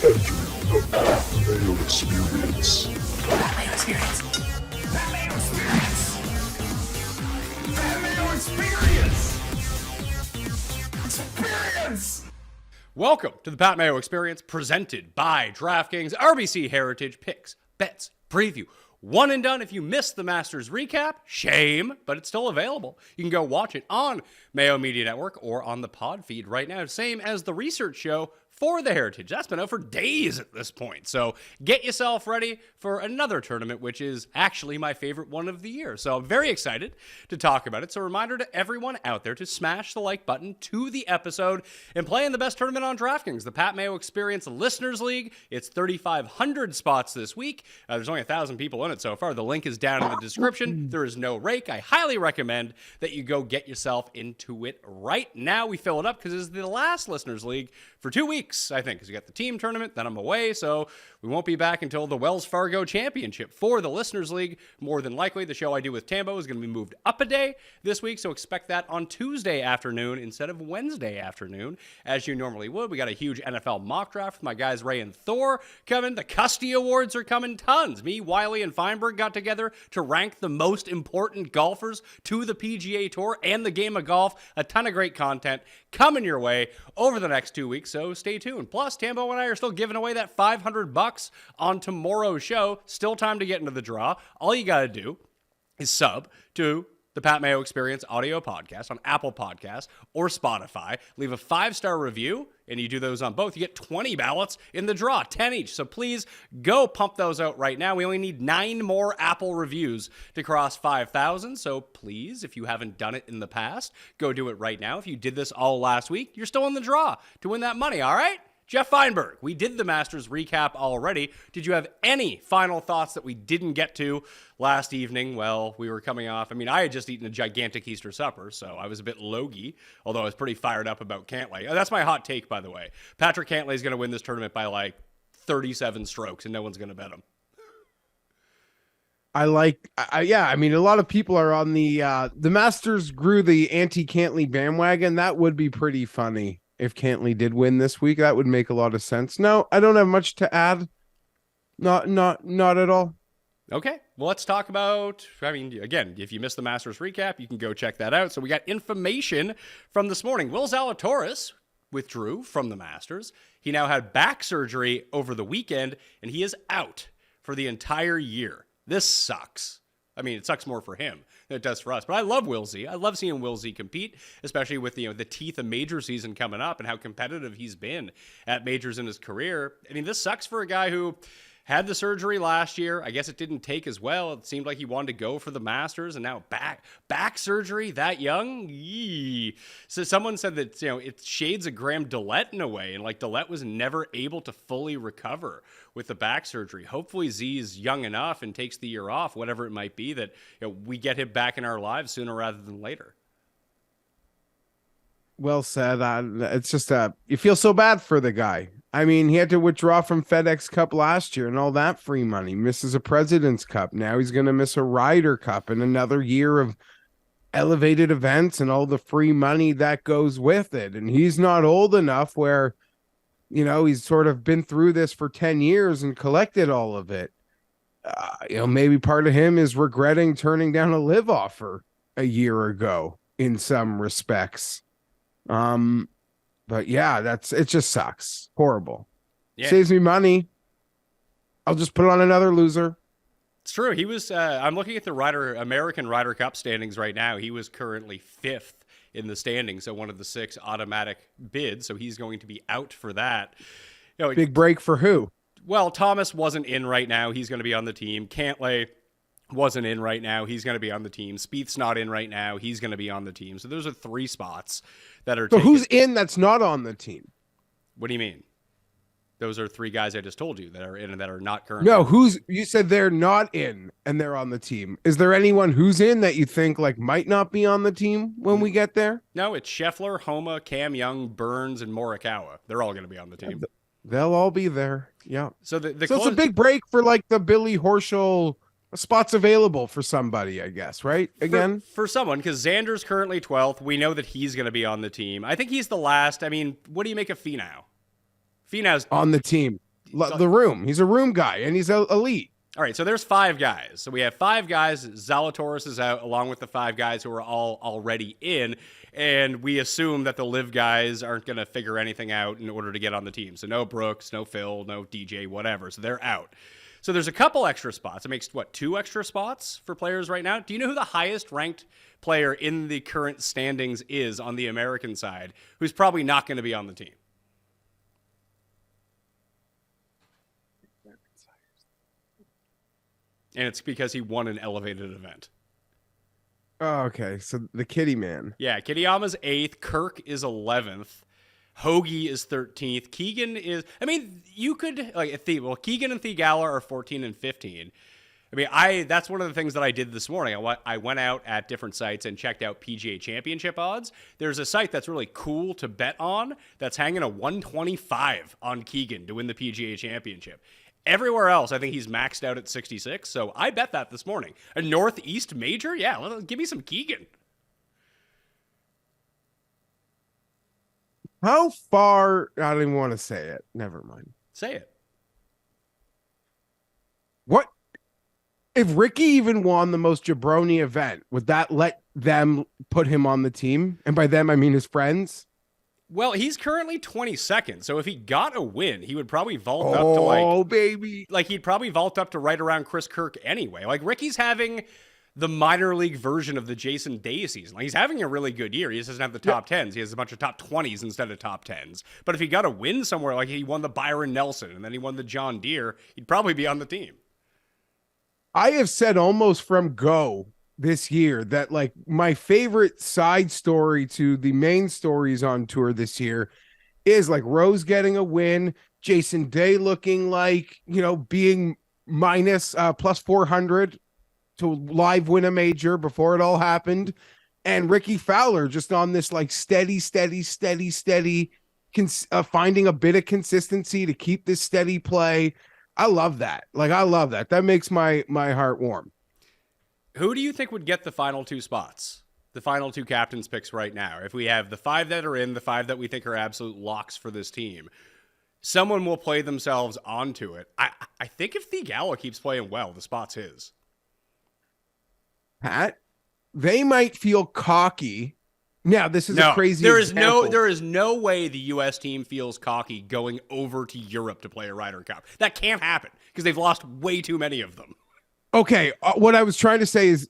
the Pat Mayo Experience. Pat Mayo Experience. Pat Mayo Experience. Pat Mayo Experience. Experience. Welcome to the Pat Mayo Experience, presented by DraftKings, RBC Heritage Picks, Bets, Preview. One and done. If you missed the Masters recap, shame, but it's still available. You can go watch it on Mayo Media Network or on the pod feed right now, same as the research show for the Heritage. That's been out for days at this point. So get yourself ready for another tournament, which is actually my favorite one of the year. So I'm very excited to talk about it. So a reminder to everyone out there to smash the like button to the episode and play in the best tournament on DraftKings, the Pat Mayo Experience Listeners League. It's 3,500 spots this week. There's only 1,000 people in it so far. The link is down in the description. There is no rake. I highly recommend that you go get yourself into it right now. We fill it up because it's the last Listeners League for 2 weeks, I think, because you got the team tournament, then I'm away, so we won't be back until the Wells Fargo Championship for the Listeners League. More than likely, the show I do with Tambo is going to be moved up a day this week, so expect that on Tuesday afternoon instead of Wednesday afternoon, as you normally would. We got a huge NFL mock draft with my guys Ray and Thor coming. The Custy Awards are coming tons. Me, Wiley, and Fienberg got together to rank the most important golfers to the PGA Tour and the game of golf. A ton of great content coming your way over the next 2 weeks, so stay tuned. Plus, Tambo and I are still giving away that $500 on tomorrow's show. Still time to get into the draw. All you got to do is sub to the Pat Mayo Experience audio podcast on Apple Podcasts or Spotify. Leave a 5-star review, and you do those on both. You get 20 ballots in the draw, 10 each. So please go pump those out right now. We only need 9 more Apple reviews to cross 5,000. So please, if you haven't done it in the past, go do it right now. If you did this all last week, you're still in the draw to win that money, all right? Geoff Fienberg, we did the Masters recap already. Did you have any final thoughts that we didn't get to last evening? Well, we were coming off. I had just eaten a gigantic Easter supper, so I was a bit logy, although I was pretty fired up about Cantlay. That's my hot take, by the way. Patrick Cantlay is going to win this tournament by like 37 strokes, and no one's going to bet him. A lot of people are on the Masters grew the anti-Cantlay bandwagon. That would be pretty funny. If Cantlay did win this week, that would make a lot of sense. No, I don't have much to add. Not at all. Okay, well, let's talk about, again, if you missed the Masters recap, you can go check that out. So we got information from this morning. Will Zalatoris withdrew from the Masters. He now had back surgery over the weekend, and he is out for the entire year. This sucks. It sucks more for him than it does for us. But I love Will Z. I love seeing Will Z compete, especially with the teeth of major season coming up and how competitive he's been at majors in his career. This sucks for a guy who had the surgery last year. I guess it didn't take as well. It seemed like he wanted to go for the Masters, and now back surgery that young. Yee. So someone said that it shades of Graham Dillette in a way, and Dillette was never able to fully recover with the back surgery. Hopefully Z is young enough and takes the year off, whatever it might be, that we get him back in our lives sooner rather than later. Well said. It's just you feel so bad for the guy. He had to withdraw from FedEx Cup last year and all that free money. Misses a President's Cup. Now he's going to miss a Ryder Cup and another year of elevated events and all the free money that goes with it. And he's not old enough where, he's sort of been through this for 10 years and collected all of it. Maybe part of him is regretting turning down a live offer a year ago in some respects. But yeah, it just sucks. Horrible. Yeah. Saves me money. I'll just put on another loser. It's true. He was, I'm looking at the American Ryder Cup standings right now. He was currently 5th in the standings, so one of the 6 automatic bids. So he's going to be out for that. Big break for who? Well, Thomas wasn't in right now. He's going to be on the team. Cantlay wasn't in right now. He's going to be on the team. Spieth's not in right now. He's going to be on the team. So those are 3 spots that are. So who's in that's not on the team? What do you mean? Those are 3 guys I just told you that are in and that are not currently. No, you said they're not in and they're on the team. Is there anyone who's in that you think might not be on the team when we get there? No, it's Scheffler, Homa, Cam Young, Burns, and Morikawa. They're all going to be on the team. They'll all be there. Yeah. So it's a big break for the Billy Horschel spots available for somebody, I guess, right? Again, for someone, because Xander's currently 12th. We know that he's going to be on the team. I think he's the last. What do you make of Finau? Finau's on the team. the room. He's a room guy, and he's elite. All right, so there's 5 guys. So we have 5 guys. Zalatoris is out, along with the 5 guys who are all already in. And we assume that the live guys aren't going to figure anything out in order to get on the team. So no Brooks, no Phil, no DJ, whatever. So they're out. So there's a couple extra spots. It makes, 2 extra spots for players right now? Do you know who the highest ranked player in the current standings is on the American side who's probably not going to be on the team? And it's because he won an elevated event. Oh, okay. So the Kitty Man. Yeah, Kittyama's 8th. Kirk is 11th. Hoagie is 13th. Keegan is... I mean, you could... Keegan and Thigala are 14 and 15. I mean, that's one of the things that I did this morning. I went out at different sites and checked out PGA Championship odds. There's a site that's really cool to bet on that's hanging a 125 on Keegan to win the PGA Championship. Everywhere else, I think he's maxed out at 66, so I bet that this morning. A Northeast major? Yeah, give me some Keegan. How far? I don't even want to say it. Never mind. Say it. What? If Ricky even won the most jabroni event, would that let them put him on the team? And by them, I mean his friends. Well, he's currently 22nd, so if he got a win, he would probably vault up to baby. He'd probably vault up to right around Chris Kirk anyway. Like, Ricky's having the minor league version of the Jason Day season. Like, he's having a really good year. He just doesn't have the top 10s. He has a bunch of top 20s instead of top 10s. But if he got a win somewhere, like he won the Byron Nelson and then he won the John Deere, he'd probably be on the team. I have said almost from go this year that like my favorite side story to the main stories on tour this year is like Rose getting a win, Jason Day looking like, being minus plus 400 to live win a major before it all happened. And Ricky Fowler just on this like steady, finding a bit of consistency to keep this steady play. I love that. That makes my heart warm. Who do you think would get the final 2 spots? The final 2 captains picks right now. If we have the 5 that are in, the 5 that we think are absolute locks for this team, someone will play themselves onto it. I think if Thigala keeps playing well, the spot's his. Pat, they might feel cocky. Now, this is a crazy example. There is no way the U.S. team feels cocky going over to Europe to play a Ryder Cup. That can't happen because they've lost way too many of them. Okay, what I was trying to say is,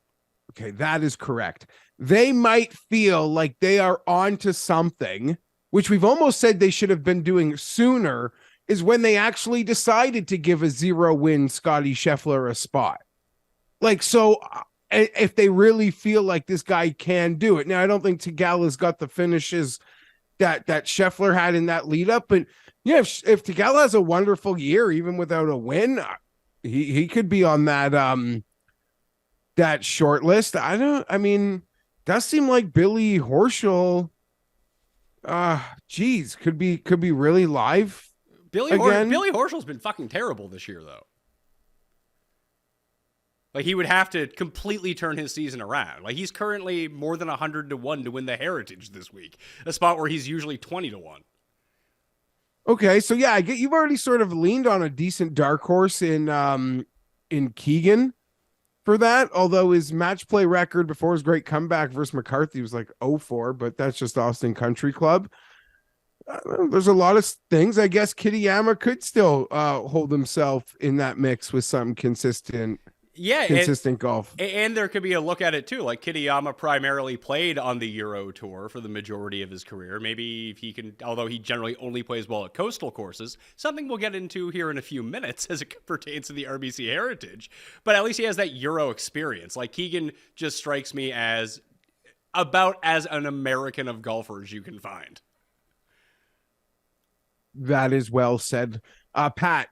okay, that is correct. They might feel like they are onto something, which we've almost said they should have been doing sooner, is when they actually decided to give a 0-win Scotty Scheffler a spot. So if they really feel like this guy can do it. Now, I don't think Thigala's got the finishes that Scheffler had in that lead up, but yeah, if Thigala has a wonderful year, even without a win, he could be on that short list. Does seem like Billy Horschel, could be really live. Billy Horschel's been fucking terrible this year, though. Like, he would have to completely turn his season around. Like, he's currently more than 100 to 1 to win the Heritage this week, a spot where he's usually 20 to 1. Okay, so yeah, I get you've already sort of leaned on a decent dark horse in Keegan for that, although his match play record before his great comeback versus McCarthy was like 0-4, but that's just Austin Country Club. There's a lot of things. I guess Kittyama could still hold himself in that mix with some consistent golf. And there could be a look at it too. Like, Kittyama primarily played on the Euro Tour for the majority of his career. Maybe if he can, although he generally only plays well at coastal courses, something we'll get into here in a few minutes as it pertains to the RBC Heritage. But at least he has that Euro experience. Like, Keegan just strikes me as about as an American of golfers you can find. That is well said. Pat,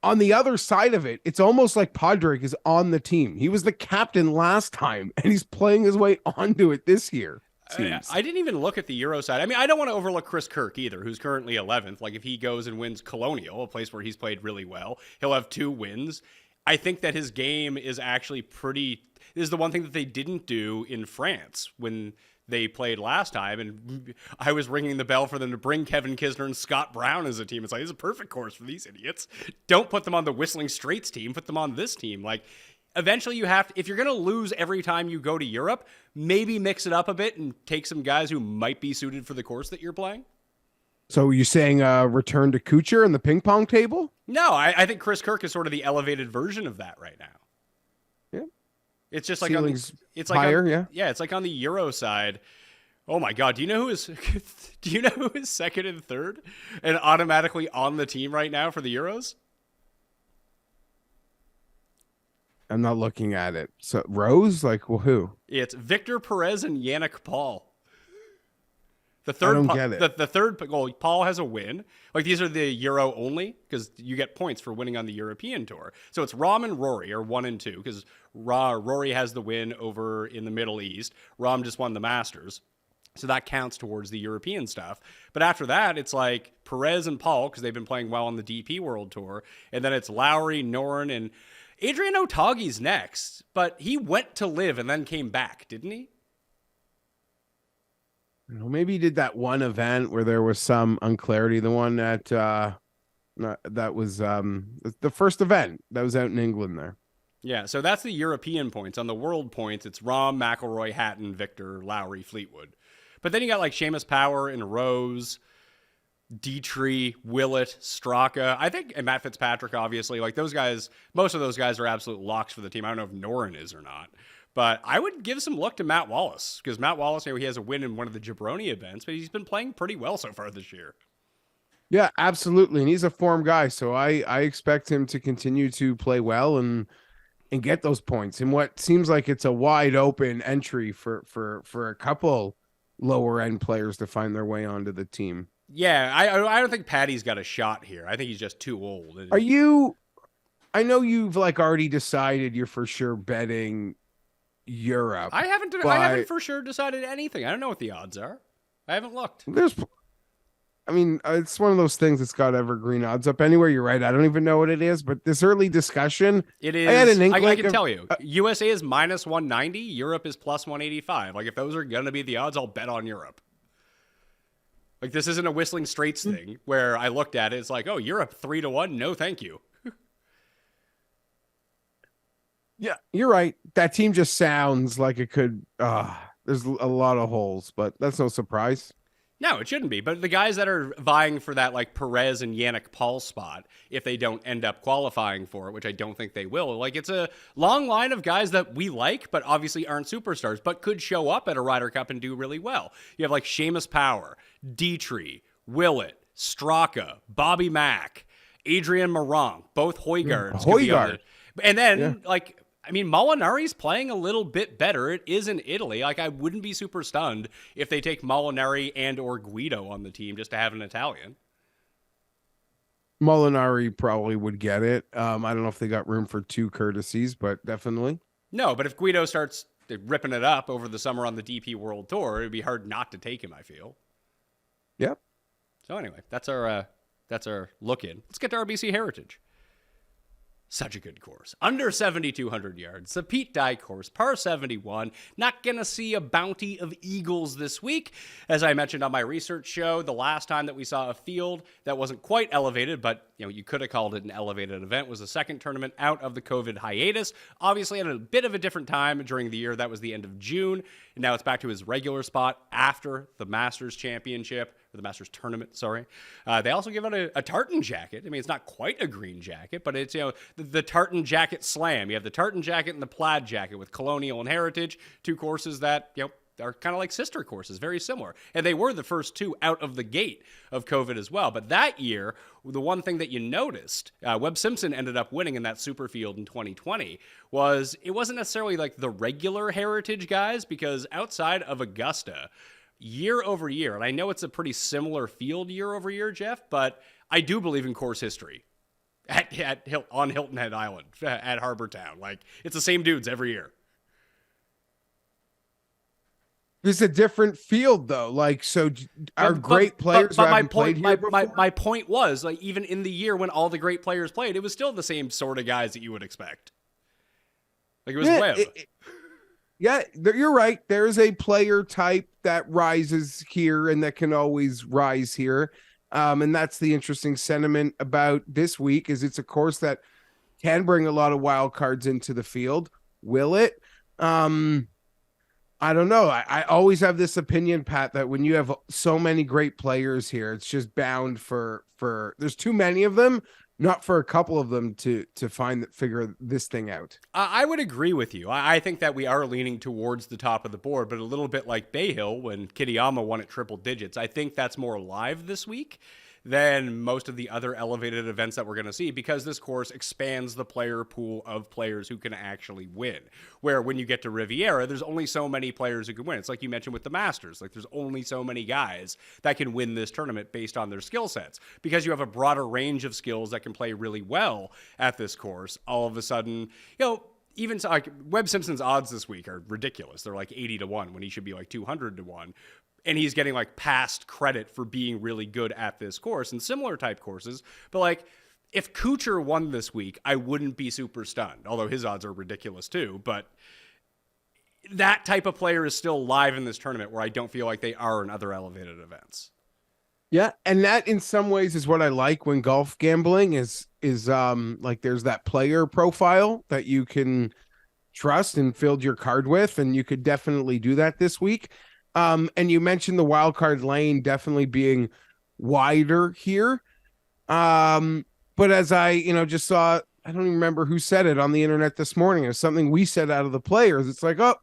on the other side of it, it's almost like Padraig is on the team. He was the captain last time, and he's playing his way onto it this year. I didn't even look at the Euro side. I don't want to overlook Chris Kirk either, who's currently 11th. Like, if he goes and wins Colonial, a place where he's played really well, he'll have 2 wins. I think that his game is actually this is the one thing that they didn't do in France when they played last time, and I was ringing the bell for them to bring Kevin Kisner and Scott Brown as a team. It's like, this is a perfect course for these idiots. Don't put them on the Whistling Straits team. Put them on this team. Like, eventually you have to, if you're going to lose every time you go to Europe, maybe mix it up a bit and take some guys who might be suited for the course that you're playing. So you're saying return to Kuchar in the ping pong table? No, I think Chris Kirk is sort of the elevated version of that right now. Yeah. It's just like Ceiling's it's higher, like yeah. Yeah, it's like on the Euro side. Oh my God, do you know who is second and third and automatically on the team right now for the Euros? I'm not looking at it. So Rose, like, well, who? It's Victor Perez and Yannick Paul. The third, I don't get it. The third, well, Paul has a win. Like, these are the Euro only because you get points for winning on the European Tour. So it's Rahm and Rory are 1 and 2 because Rory has the win over in the Middle East. Rahm just won the Masters. So that counts towards the European stuff. But after that, it's like Perez and Paul because they've been playing well on the DP World Tour. And then it's Lowry, Noren, and Adrian Otagi's next. But he went to live and then came back, didn't he? Maybe he did that one event where there was some unclarity. The one that that was the first event that was out in England there. Yeah, so that's the European points. On the world points, it's Rahm, McIlroy, Hatton, Victor, Lowry, Fleetwood. But then you got like Seamus Power and Rose, Dietrich, Willett, Straka. I think, and Matt Fitzpatrick, obviously. Like, those guys, most of those guys are absolute locks for the team. I don't know if Noren is or not. But I would give some look to Matt Wallace because Matt Wallace, he has a win in one of the Jabroni events, but he's been playing pretty well so far this year. Yeah, absolutely. And he's a form guy. So I expect him to continue to play well and get those points. And what seems like it's a wide open entry for a couple lower end players to find their way onto the team. Yeah, I don't think Patty's got a shot here. I think he's just too old. I know you've like already decided you're for sure betting Europe. I haven't for sure decided anything. I don't know what the odds are. I haven't looked. It's one of those things that's got evergreen odds up anywhere. You're right. I don't even know what it is, but this early discussion, it is. I can tell you, USA is minus 190. Europe is plus 185. Like, if those are gonna be the odds, I'll bet on Europe. Like, this isn't a Whistling Straits thing where I looked at it. It's like, oh, Europe 3-1. No, thank you. Yeah, you're right. That team just sounds like it could. There's a lot of holes, but that's no surprise. No, it shouldn't be. But the guys that are vying for that, like Perez and Yannick Paul spot, if they don't end up qualifying for it, which I don't think they will, like, it's a long line of guys that we like, but obviously aren't superstars, but could show up at a Ryder Cup and do really well. You have like Seamus Power, Dietrich, Willett, Straka, Bobby Mack, Adrian Morang, both Højgaard. And then, Molinari's playing a little bit better. It is in Italy. Like, I wouldn't be super stunned if they take Molinari and or Guido on the team just to have an Italian. Molinari probably would get it. I don't know if they got room for 2 courtesies, but definitely. No, but if Guido starts ripping it up over the summer on the DP World Tour, it'd be hard not to take him, I feel. Yep. So anyway, that's our look in. Let's get to RBC Heritage. Such a good course. Under 7,200 yards. The Pete Dye course, par 71. Not going to see a bounty of eagles this week. As I mentioned on my research show, the last time that we saw a field that wasn't quite elevated, but you could have called it an elevated event, was the second tournament out of the COVID hiatus. Obviously at a bit of a different time during the year. That was the end of June. And now it's back to his regular spot after the Masters Championship. Or the Masters Tournament, sorry. They also give out a tartan jacket. I mean, it's not quite a green jacket, but it's, the tartan jacket slam. You have the tartan jacket and the plaid jacket with Colonial and Heritage, 2 courses that, are kind of like sister courses, very similar. And they were the first 2 out of the gate of COVID as well. But that year, the one thing that you noticed, Webb Simpson ended up winning in that super field in 2020, was it wasn't necessarily like the regular Heritage guys, because outside of Augusta, year over year, and I know it's a pretty similar field year over year, Jeff, but I do believe in course history on Hilton Head Island at Harbor Town. Like, it's the same dudes every year. It's a different field, though. Like, so our great players who haven't played here before? My point was, like, even in the year when all the great players played, it was still the same sort of guys that you would expect. Like, it was Webb. Yeah, you're right. There's a player type that rises here and that can always rise here. And that's the interesting sentiment about this week is it's a course that can bring a lot of wild cards into the field. Will it? I don't know. I always have this opinion, Pat, that when you have so many great players here, it's just bound for there's too many of them, not for a couple of them to figure this thing out. I would agree with you. I think that we are leaning towards the top of the board, but a little bit like Bay Hill when Kitayama won at triple digits. I think that's more live this week than most of the other elevated events that we're going to see because this course expands the player pool of players who can actually win. Where when you get to Riviera, there's only so many players who can win. It's like you mentioned with the Masters. Like there's only so many guys that can win this tournament based on their skill sets. Because you have a broader range of skills that can play really well at this course, all of a sudden, even like Webb Simpson's odds this week are ridiculous. They're like 80-1 when he should be like 200-1. And he's getting like past credit for being really good at this course and similar type courses. But like if Kuchar won this week, I wouldn't be super stunned, although his odds are ridiculous too. But that type of player is still live in this tournament where I don't feel like they are in other elevated events. Yeah, and that in some ways is what I like when golf gambling is like there's that player profile that you can trust and fill your card with, and you could definitely do that this week. And you mentioned the wild card lane definitely being wider here. But as I, just saw, I don't even remember who said it on the internet this morning. It's something we said out of the players. It's like, oh,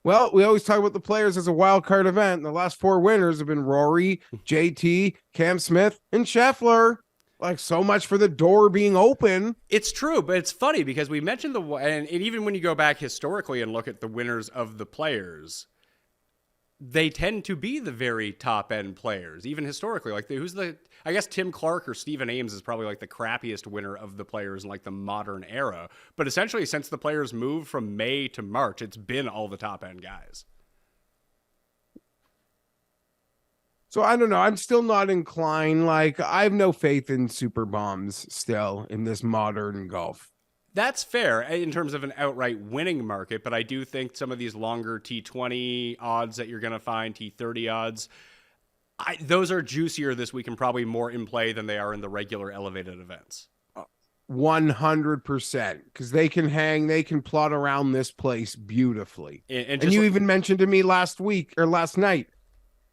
well, we always talk about the players as a wild card event. The last 4 winners have been Rory, JT, Cam Smith, and Scheffler. Like so much for the door being open. It's true, but it's funny because we mentioned and even when you go back historically and look at the winners of the players, they tend to be the very top end players, even historically. Like I guess Tim Clark or Stephen Ames is probably like the crappiest winner of the players in like the modern era. But essentially since the players moved from May to March, it's been all the top end guys. So I don't know. I'm still not inclined. Like I have no faith in super bombs still in this modern golf. That's fair in terms of an outright winning market, but I do think some of these longer T20 odds that you're going to find, T30 odds, those are juicier this week and probably more in play than they are in the regular elevated events. 100%, because they can plot around this place beautifully. And you even mentioned to me last night,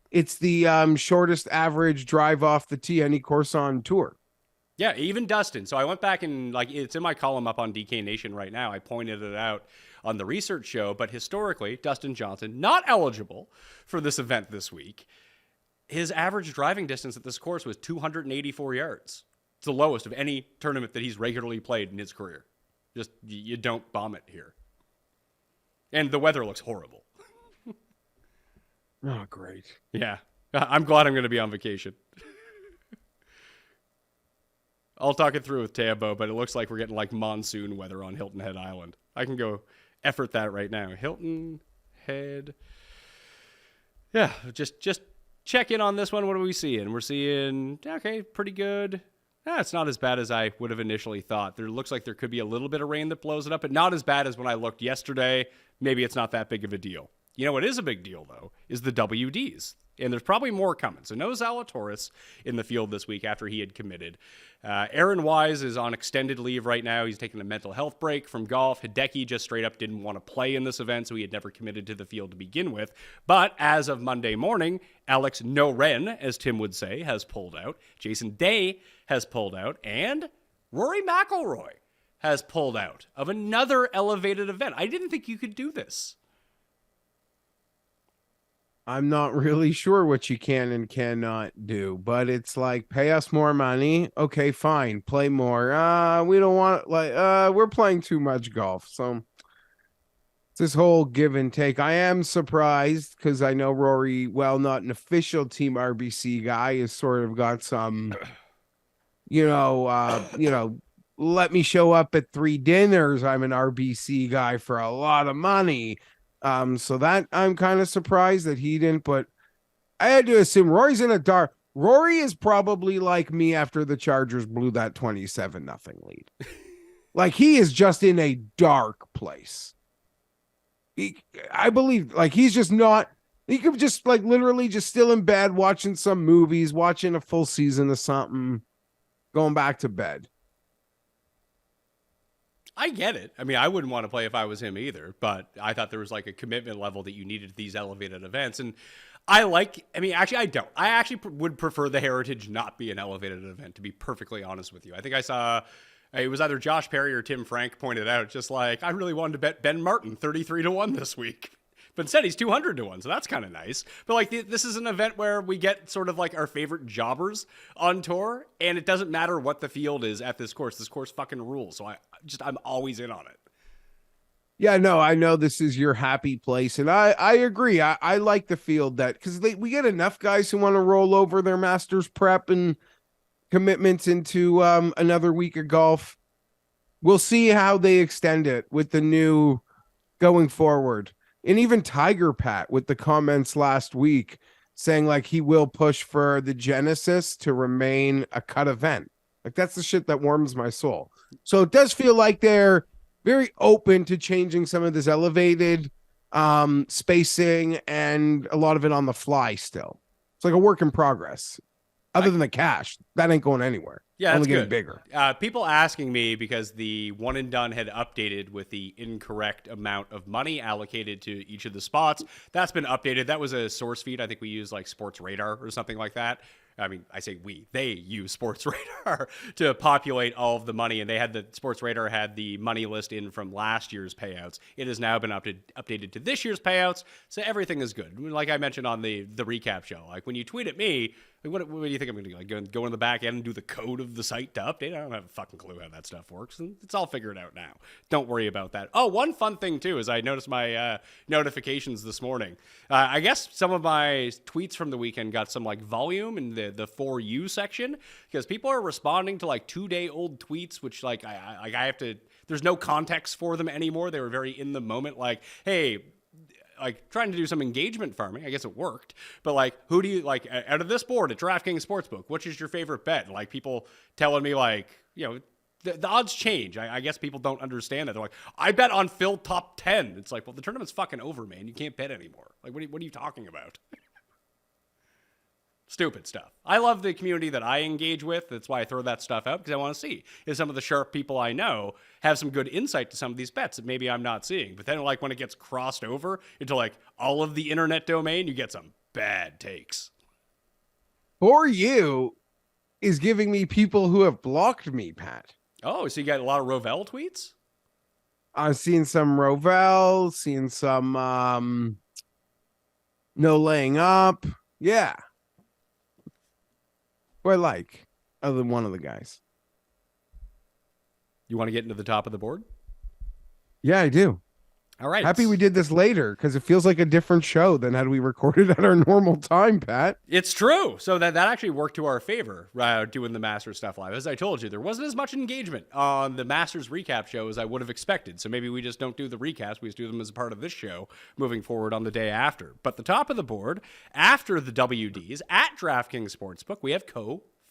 it's the shortest average drive off the tee any course on tour. Yeah, even Dustin. So I went back and it's in my column up on DK Nation right now. I pointed it out on the research show, but historically, Dustin Johnson, not eligible for this event this week. His average driving distance at this course was 284 yards. It's the lowest of any tournament that he's regularly played in his career. Just, you don't bomb it here. And the weather looks horrible. Oh, great. Yeah. I'm glad I'm going to be on vacation. I'll talk it through with Tambo, but it looks like we're getting like monsoon weather on Hilton Head Island. I can go effort that right now. Hilton Head. Yeah, just check in on this one. What are we seeing? We're seeing, okay, pretty good. It's not as bad as I would have initially thought. There looks like there could be a little bit of rain that blows it up, but not as bad as when I looked yesterday. Maybe it's not that big of a deal. You know what is a big deal, though, is the WDs. And there's probably more coming. So no Zalatoris in the field this week after he had committed. Aaron Wise is on extended leave right now. He's taking a mental health break from golf. Hideki just straight up didn't want to play in this event, so he had never committed to the field to begin with. But as of Monday morning, Alex No-Ren, as Tim would say, has pulled out. Jason Day has pulled out. And Rory McIlroy has pulled out of another elevated event. I didn't think you could do this. I'm not really sure what you can and cannot do, but it's like, pay us more money. Okay, fine. Play more. We don't want, we're playing too much golf. So it's this whole give and take. I am surprised because I know Rory, well, not an official Team RBC guy, has sort of got some, let me show up at 3 dinners. I'm an RBC guy for a lot of money. So that I'm kind of surprised that he didn't, but I had to assume Rory's in a dark. Rory is probably like me after the Chargers blew that 27-0 lead. Like he is just in a dark place. I believe like he's just not. He could just like literally just still in bed watching some movies, watching a full season of something, going back to bed. I get it. I mean, I wouldn't want to play if I was him either, but I thought there was like a commitment level that you needed at these elevated events. And actually, I don't. I actually would prefer the Heritage not be an elevated event, to be perfectly honest with you. I think I saw, it was either Josh Perry or Tim Frank pointed out, just like, I really wanted to bet Ben Martin 33-1 this week. But instead, he's 200-1, so that's kind of nice. But like, this is an event where we get sort of like our favorite jobbers on tour, and it doesn't matter what the field is at this course. This course fucking rules. So I'm always in on it. Yeah, no, I know this is your happy place, and I agree. I like the field that because we get enough guys who want to roll over their Masters prep and commitments into another week of golf. We'll see how they extend it with the new going forward. And even Tiger Pat with the comments last week saying like he will push for the Genesis to remain a cut event. Like that's the shit that warms my soul. So it does feel like they're very open to changing some of this elevated spacing and a lot of it on the fly still. It's like a work in progress. Other than the cash, that ain't going anywhere. Yeah, that's only getting good. Bigger. People asking me because the one and done had updated with the incorrect amount of money allocated to each of the spots. That's been updated. That was a source feed. I think we use like Sports Radar or something like that. I mean, I say they use Sports Radar to populate all of the money, and Sports Radar had the money list in from last year's payouts. It has now been updated to this year's payouts, so everything is good. Like I mentioned on the recap show, like when you tweet at me, like what do you think I'm going to do? Like go in the back end and do the code of the site to update? I don't have a fucking clue how that stuff works, and it's all figured out now. Don't worry about that. Oh, one fun thing too is I noticed my notifications this morning. I guess some of my tweets from the weekend got some like volume in the For You section because people are responding to like 2-day-old tweets, which like I have to. There's no context for them anymore. They were very in the moment, like, hey. Like trying to do some engagement farming. I guess it worked. But like, who do you like out of this board at DraftKings Sportsbook? Which is your favorite bet? Like people telling me like, you know, the odds change. I guess people don't understand that. They're like, I bet on Phil top 10. It's like, well, the tournament's fucking over, man. You can't bet anymore. Like, what are you talking about? Stupid stuff. I love the community that I engage with. That's why I throw that stuff out, because I want to see if some of the sharp people I know have some good insight to some of these bets that maybe I'm not seeing. But then like when it gets crossed over into like all of the internet domain, you get some bad takes. For You is giving me people who have blocked me, Pat. Oh, so you got a lot of Rovell tweets? I've seen some Rovell, seen some no laying up. Yeah. Who I like, other than one of the guys. You want to get into the top of the board? Yeah, I do. All right. Happy we did this later because it feels like a different show than had we recorded at our normal time, Pat. It's true. So that actually worked to our favor, doing the Masters stuff live. As I told you, there wasn't as much engagement on the Masters recap show as I would have expected. So maybe we just don't do the recaps. We just do them as a part of this show moving forward on the day after. But the top of the board, after the WDs, at DraftKings Sportsbook, we have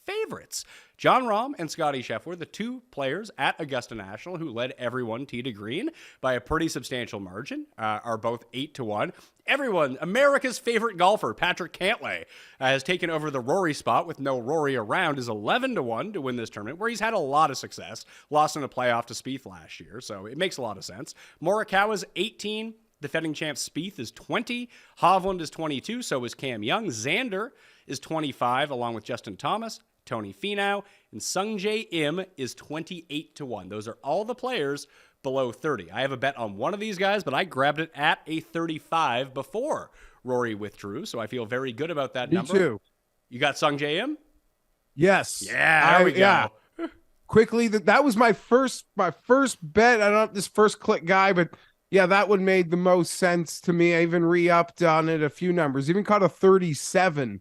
favorites. John Rahm and Scottie Scheffler, the two players at Augusta National who led everyone tee to green by a pretty substantial margin, are both 8-1. Everyone, America's favorite golfer, Patrick Cantlay, has taken over the Rory spot with no Rory around, is 11-1 to win this tournament, where he's had a lot of success, lost in a playoff to Spieth last year, so it makes a lot of sense. Morikawa's 18, defending champ Spieth is 20, Hovland is 22, so is Cam Young, Xander is 25, along with Justin Thomas, Tony Finau, and Sungjae Im is 28-1. Those are all the players below 30. I have a bet on one of these guys, but I grabbed it at a 35 before Rory withdrew, so I feel very good about that number. Me too. You got Sungjae Im? Yes. Yeah, there we go. Yeah. Quickly, that was my first bet. I don't know if this first click guy, but yeah, that one made the most sense to me. I even re-upped on it a few numbers, even caught a 37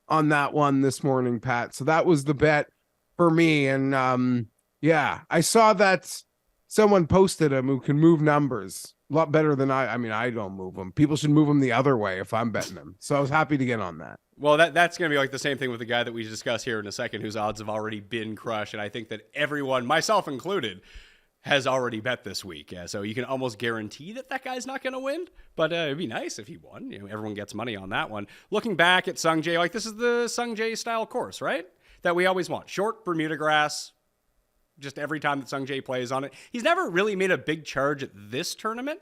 on that one this morning, Pat. So that was the bet for me. And yeah, I saw that someone posted him who can move numbers a lot better than I mean, I don't move them. People should move them the other way if I'm betting them. So I was happy to get on that. Well, that's going to be like the same thing with the guy that we discuss here in a second, whose odds have already been crushed. And I think that everyone, myself included, has already bet this week. Yeah, so you can almost guarantee that that guy's not going to win. But it'd be nice if he won. You know, everyone gets money on that one. Looking back at Sung Jae, like this is the Sung Jae style course, right? That we always want. Short Bermuda grass. Just every time that Sung Jae plays on it. He's never really made a big charge at this tournament.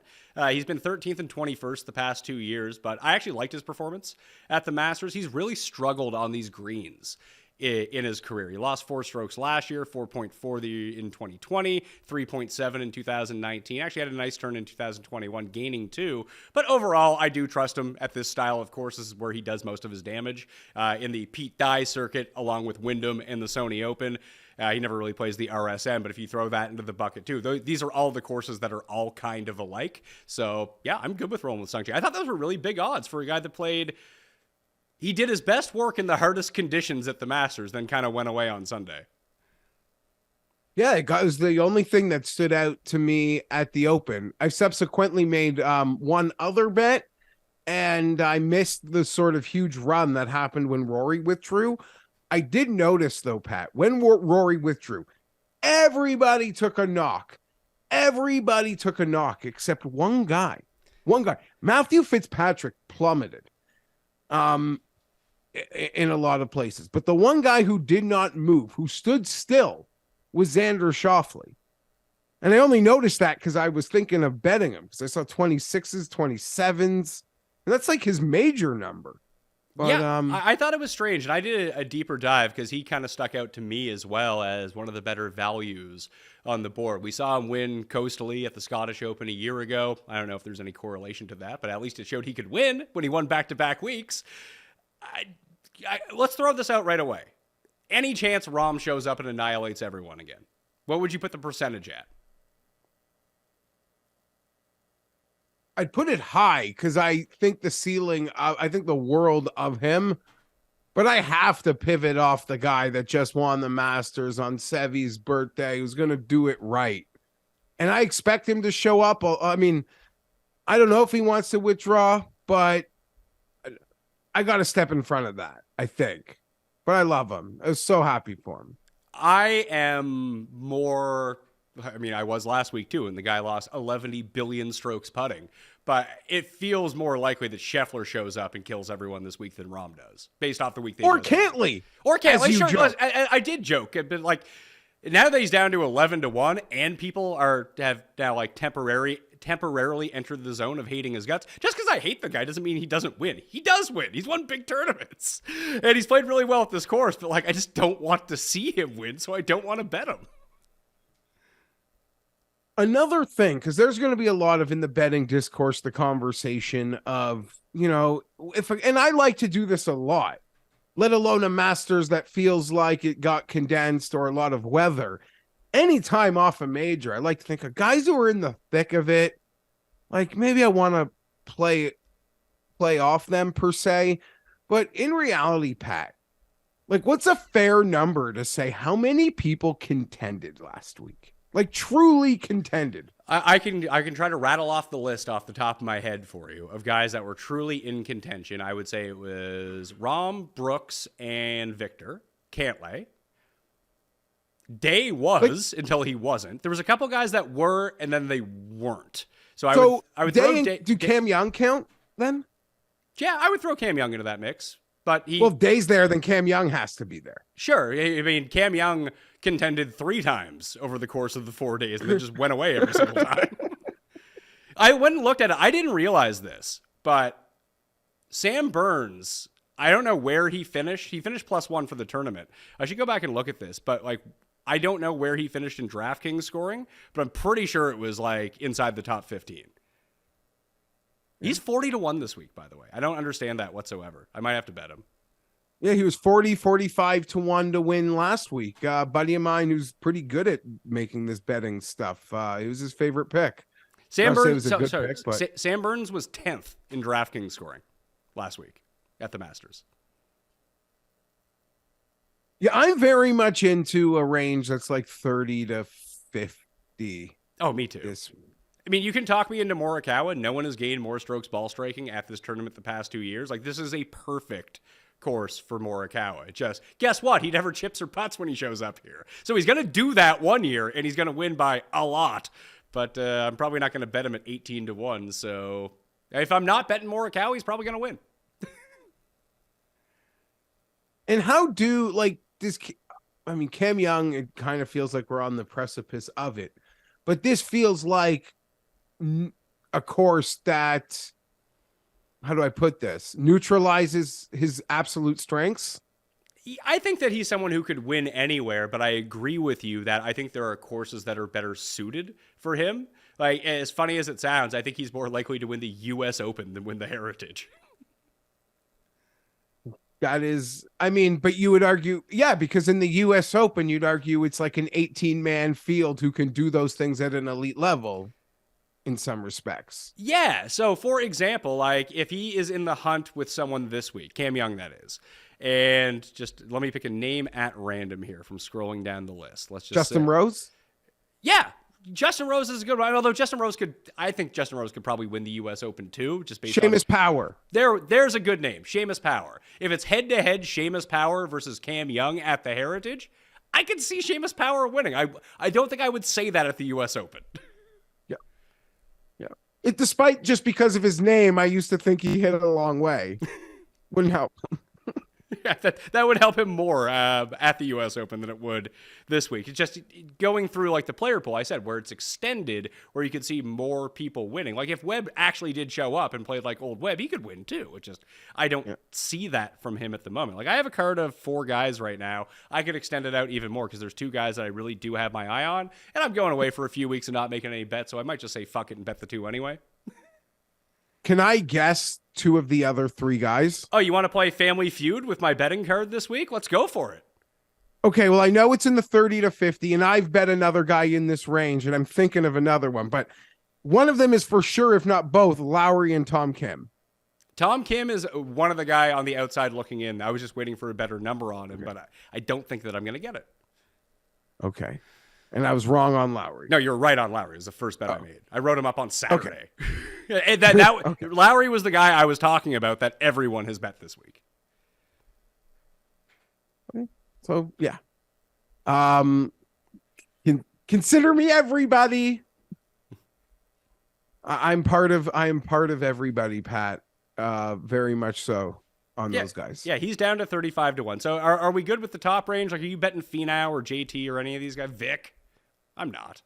He's been 13th and 21st the past 2 years, but I actually liked his performance at the Masters. He's really struggled on these greens in his career. He lost 4 strokes last year, 4.4 in 2020, 3.7 in 2019. Actually had a nice turn in 2021, gaining 2. But overall, I do trust him at this style of course. This is where he does most of his damage in the Pete Dye circuit, along with Wyndham and the Sony Open. He never really plays the RSM, but if you throw that into the bucket too, these are all the courses that are all kind of alike. So yeah, I'm good with rolling with Sung Jae. I thought those were really big odds for a guy that played. He did his best work in the hardest conditions at the Masters, then kind of went away on Sunday. Yeah, it was the only thing that stood out to me at the Open. I subsequently made one other bet, and I missed the sort of huge run that happened when Rory withdrew. I did notice, though, Pat, when Rory withdrew, everybody took a knock. Everybody took a knock except one guy. One guy. Matthew Fitzpatrick plummeted in a lot of places. But the one guy who did not move, who stood still, was Xander Schauffele. And I only noticed that because I was thinking of betting him, because I saw 26s, 27s. And that's like his major number. But, yeah, I thought it was strange, and I did a deeper dive because he kind of stuck out to me as well as one of the better values on the board. We saw him win coastally at the Scottish Open a year ago. I don't know if there's any correlation to that, but at least it showed he could win when he won back-to-back weeks. Let's throw this out right away. Any chance Rahm shows up and annihilates everyone again? What would you put the percentage at? I'd put it high because I think the ceiling, I think the world of him, but I have to pivot off the guy that just won the Masters on Seve's birthday, who's going to do it right. And I expect him to show up. I mean, I don't know if he wants to withdraw, but I got to step in front of that, I think. But I love him. I was so happy for him. I am more... I mean, I was last week too, and the guy lost 11 billion strokes putting. But it feels more likely that Scheffler shows up and kills everyone this week than Rahm does, based off the week they or Cantley. Or Cantley. Sure, I did joke, but like now that he's down to 11-1, and people have now like temporarily entered the zone of hating his guts. Just because I hate the guy doesn't mean he doesn't win. He does win. He's won big tournaments, and he's played really well at this course. But like, I just don't want to see him win, so I don't want to bet him. Another thing, because there's going to be a lot of in the betting discourse, the conversation of, you know, and I like to do this a lot, let alone a Masters that feels like it got condensed or a lot of weather. Anytime off a major, I like to think of guys who are in the thick of it. Like maybe I want to play off them per se, but in reality, Pat, like what's a fair number to say how many people contended last week? Like truly contended. I can try to rattle off the list off the top of my head for you of guys that were truly in contention. I would say it was Rahm, Brooks, and Victor. Cantlay. Day was until he wasn't. There was a couple guys that were, and then they weren't. I would throw do Cam Young count then? Yeah, I would throw Cam Young into that mix. But if Day's there, then Cam Young has to be there. Sure. I mean, Cam Young contended 3 times over the course of the 4 days and then just went away every single time. I went and looked at it. I didn't realize this, but Sam Burns, I don't know where he finished. He finished +1 for the tournament. I should go back and look at this, but like, I don't know where he finished in DraftKings scoring, but I'm pretty sure it was like inside the top 15. He's 40-1 this week, by the way. I don't understand that whatsoever. I might have to bet him. Yeah, he was 45-1 to win last week. Buddy of mine who's pretty good at making this betting stuff. It was his favorite pick. Sam Burns was Sam Burns was 10th in DraftKings scoring last week at the Masters. Yeah, I'm very much into a range that's like 30 to 50. Oh, me too. I mean, you can talk me into Morikawa. No one has gained more strokes ball striking at this tournament the past 2 years. Like, this is a perfect course for Morikawa. Just guess what? He never chips or putts when he shows up here. So he's going to do that one year, and he's going to win by a lot. But I'm probably not going to bet him at 18-1. So if I'm not betting Morikawa, he's probably going to win. And how do like this? I mean, Cam Young, it kind of feels like we're on the precipice of it, but this feels like a course that, how do I put this, neutralizes his absolute strengths. I think that he's someone who could win anywhere, but I agree with you that I think there are courses that are better suited for him. Like, as funny as it sounds, I think he's more likely to win the U.S. Open than win the Heritage. That is, I mean, but you would argue, yeah, because in the U.S. Open, you'd argue it's like an 18-man field who can do those things at an elite level in some respects. Yeah. So, for example, like if he is in the hunt with someone this week, Cam Young, that is, and just let me pick a name at random here from scrolling down the list. Let's just Justin Rose? Yeah. Justin Rose is a good one. Although I think Justin Rose could probably win the U.S. Open too, just based on Seamus Power. There's a good name, Seamus Power. If it's head-to-head Seamus Power versus Cam Young at the Heritage, I could see Seamus Power winning. I don't think I would say that at the U.S. Open. Yeah. Yeah. Despite just because of his name, I used to think he hit it a long way. Wouldn't help. Yeah, that would help him more at the U.S. Open than it would this week. It's just going through like the player pool I said, where it's extended, where you could see more people winning. Like if Webb actually did show up and played like old Webb, he could win too. It's just I don't see that from him at the moment. Like I have a card of 4 guys right now. I could extend it out even more because there's 2 guys that I really do have my eye on, and I'm going away for a few weeks and not making any bets, so I might just say fuck it and bet the 2 anyway. Can I guess 2 of the other 3 guys? Oh, you want to play Family Feud with my betting card this week? Let's go for it. Okay, well, I know it's in the 30 to 50, and I've bet another guy in this range, and I'm thinking of another one, but one of them is for sure, if not both, Lowry and Tom Kim. Tom Kim is one of the guy on the outside looking in. I was just waiting for a better number on him, but I don't think that I'm going to get it. Okay. And I was wrong on Lowry. No, you're right on Lowry. It was the first bet I made. I wrote him up on Saturday. Okay. Okay. Lowry was the guy I was talking about that everyone has bet this week. Okay. So, yeah. Consider me everybody. I am part of everybody, Pat. Very much so on those guys. Yeah, he's down to 35-1. So are we good with the top range? Like, are you betting Finau or JT or any of these guys? Vic? I'm not.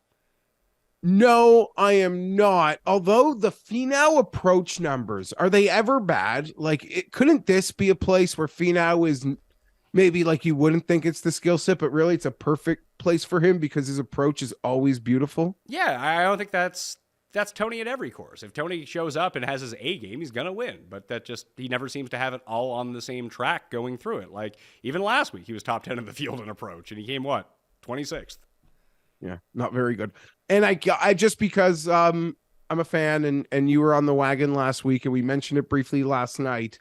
No, I am not. Although the Finau approach numbers, are they ever bad? Like, couldn't this be a place where Finau is maybe like you wouldn't think it's the skill set, but really it's a perfect place for him because his approach is always beautiful? Yeah, I don't think that's Tony at every course. If Tony shows up and has his A game, he's going to win. But he never seems to have it all on the same track going through it. Like, even last week, he was top 10 in the field in approach, and he came, 26th? Yeah, not very good. And I just because I'm a fan and you were on the wagon last week and we mentioned it briefly last night.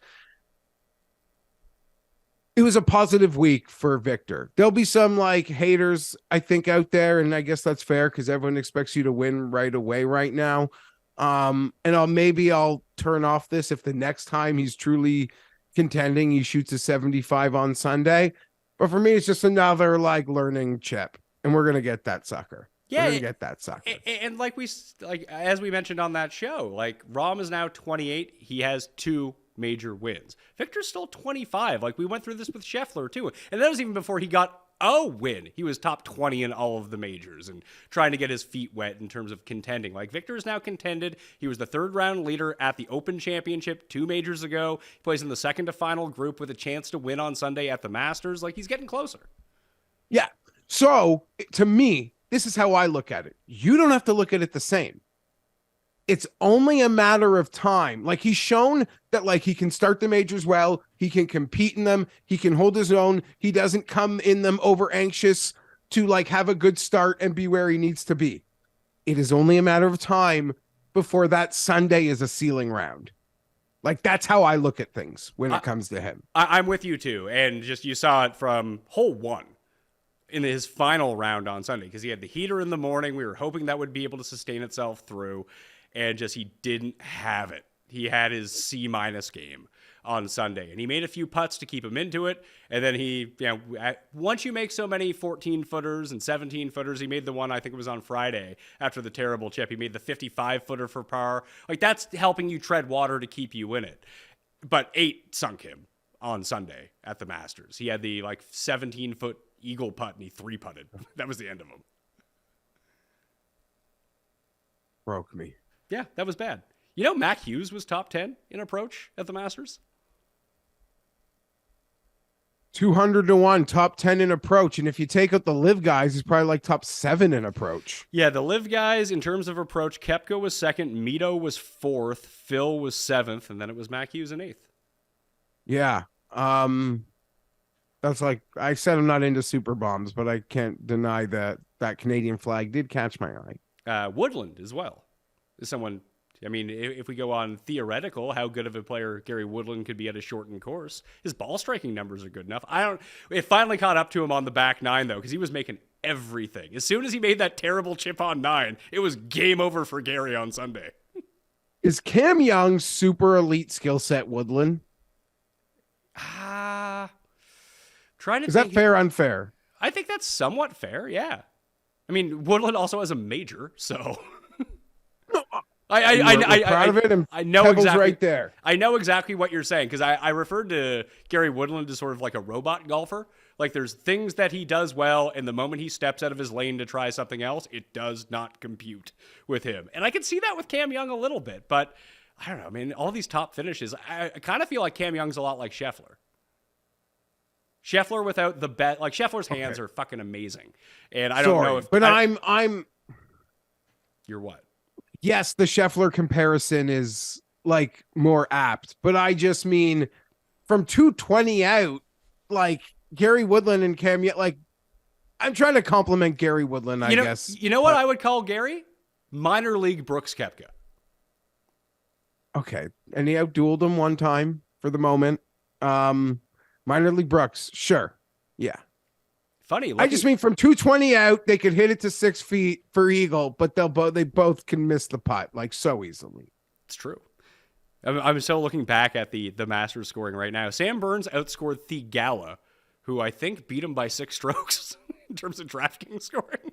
It was a positive week for Victor. There'll be some like haters, I think, out there, and I guess that's fair because everyone expects you to win right away right now. And I'll turn off this if the next time he's truly contending, he shoots a 75 on Sunday. But for me, it's just another like learning chip. And we're gonna get that sucker. Yeah, we're gonna get that sucker. And as we mentioned on that show, like Rahm is now 28. He has 2 major wins. Victor's still 25. Like we went through this with Scheffler too, and that was even before he got a win. He was top 20 in all of the majors and trying to get his feet wet in terms of contending. Like Victor is now contended. He was the 3rd round leader at the Open Championship 2 majors ago. He plays in the second to final group with a chance to win on Sunday at the Masters. Like he's getting closer. Yeah. So, to me, this is how I look at it. You don't have to look at it the same. It's only a matter of time. Like, he's shown that, like, he can start the majors well. He can compete in them. He can hold his own. He doesn't come in them over anxious to, like, have a good start and be where he needs to be. It is only a matter of time before that Sunday is a ceiling round. Like, that's how I look at things when it comes to him. I'm with you, too. And just you saw it from hole 1. In his final round on Sunday, because he had the heater in the morning. We were hoping that would be able to sustain itself through, and just he didn't have it. He had his C- game on Sunday. And he made a few putts to keep him into it. And then once you make so many 14-footers and 17-footers, he made the one, I think it was on Friday, after the terrible chip. He made the 55-footer for par. Like, that's helping you tread water to keep you in it. But 8 sunk him on Sunday at the Masters. He had the, 17-foot eagle putt, and he 3-putted. That was the end of him. Broke me. Yeah, that was bad. Mac Hughes was top 10 in approach at the Masters. 200-1, top 10 in approach. And if you take out the live guys, he's probably top 7 in approach. Yeah, the live guys, in terms of approach, Koepka was 2nd, Mito was 4th, Phil was 7th, and then it was Mac Hughes in 8th. Yeah. That's I said I'm not into super bombs, but I can't deny that Canadian flag did catch my eye. Woodland as well is someone. I mean, if we go on theoretical, how good of a player Gary Woodland could be at a shortened course, his ball striking numbers are good enough. It finally caught up to him on the back 9 though, because he was making everything. As soon as he made that terrible chip on 9, it was game over for Gary on Sunday. Is Cam Young's super elite skill set Woodland? Trying to. Is that fair or unfair? I think that's somewhat fair. Yeah. I mean, Woodland also has a major, so. I know exactly right there. I know exactly what you're saying, because I referred to Gary Woodland as sort of like a robot golfer. Like, there's things that he does well, and the moment he steps out of his lane to try something else, it does not compute with him. And I can see that with Cam Young a little bit, but I don't know. I mean, all these top finishes, I kind of feel like Cam Young's a lot like Scheffler. Scheffler without the bet, Scheffler's hands are fucking amazing, and I don't know if. But I'm. You're what? Yes, the Scheffler comparison is more apt, but I just mean from 220 out, Gary Woodland and Cam. I'm trying to compliment Gary Woodland. I guess. You know what I would call Gary? Minor league Brooks Koepka. Okay, and he outdueled him one time for the moment. Minor league Brooks, sure. Yeah. Funny. I just mean from 220 out, they could hit it to 6 feet for eagle, but they both can miss the putt so easily. It's true. I'm still looking back at the Masters scoring right now. Sam Burns outscored Theegala, who I think beat him by 6 strokes in terms of DraftKings scoring.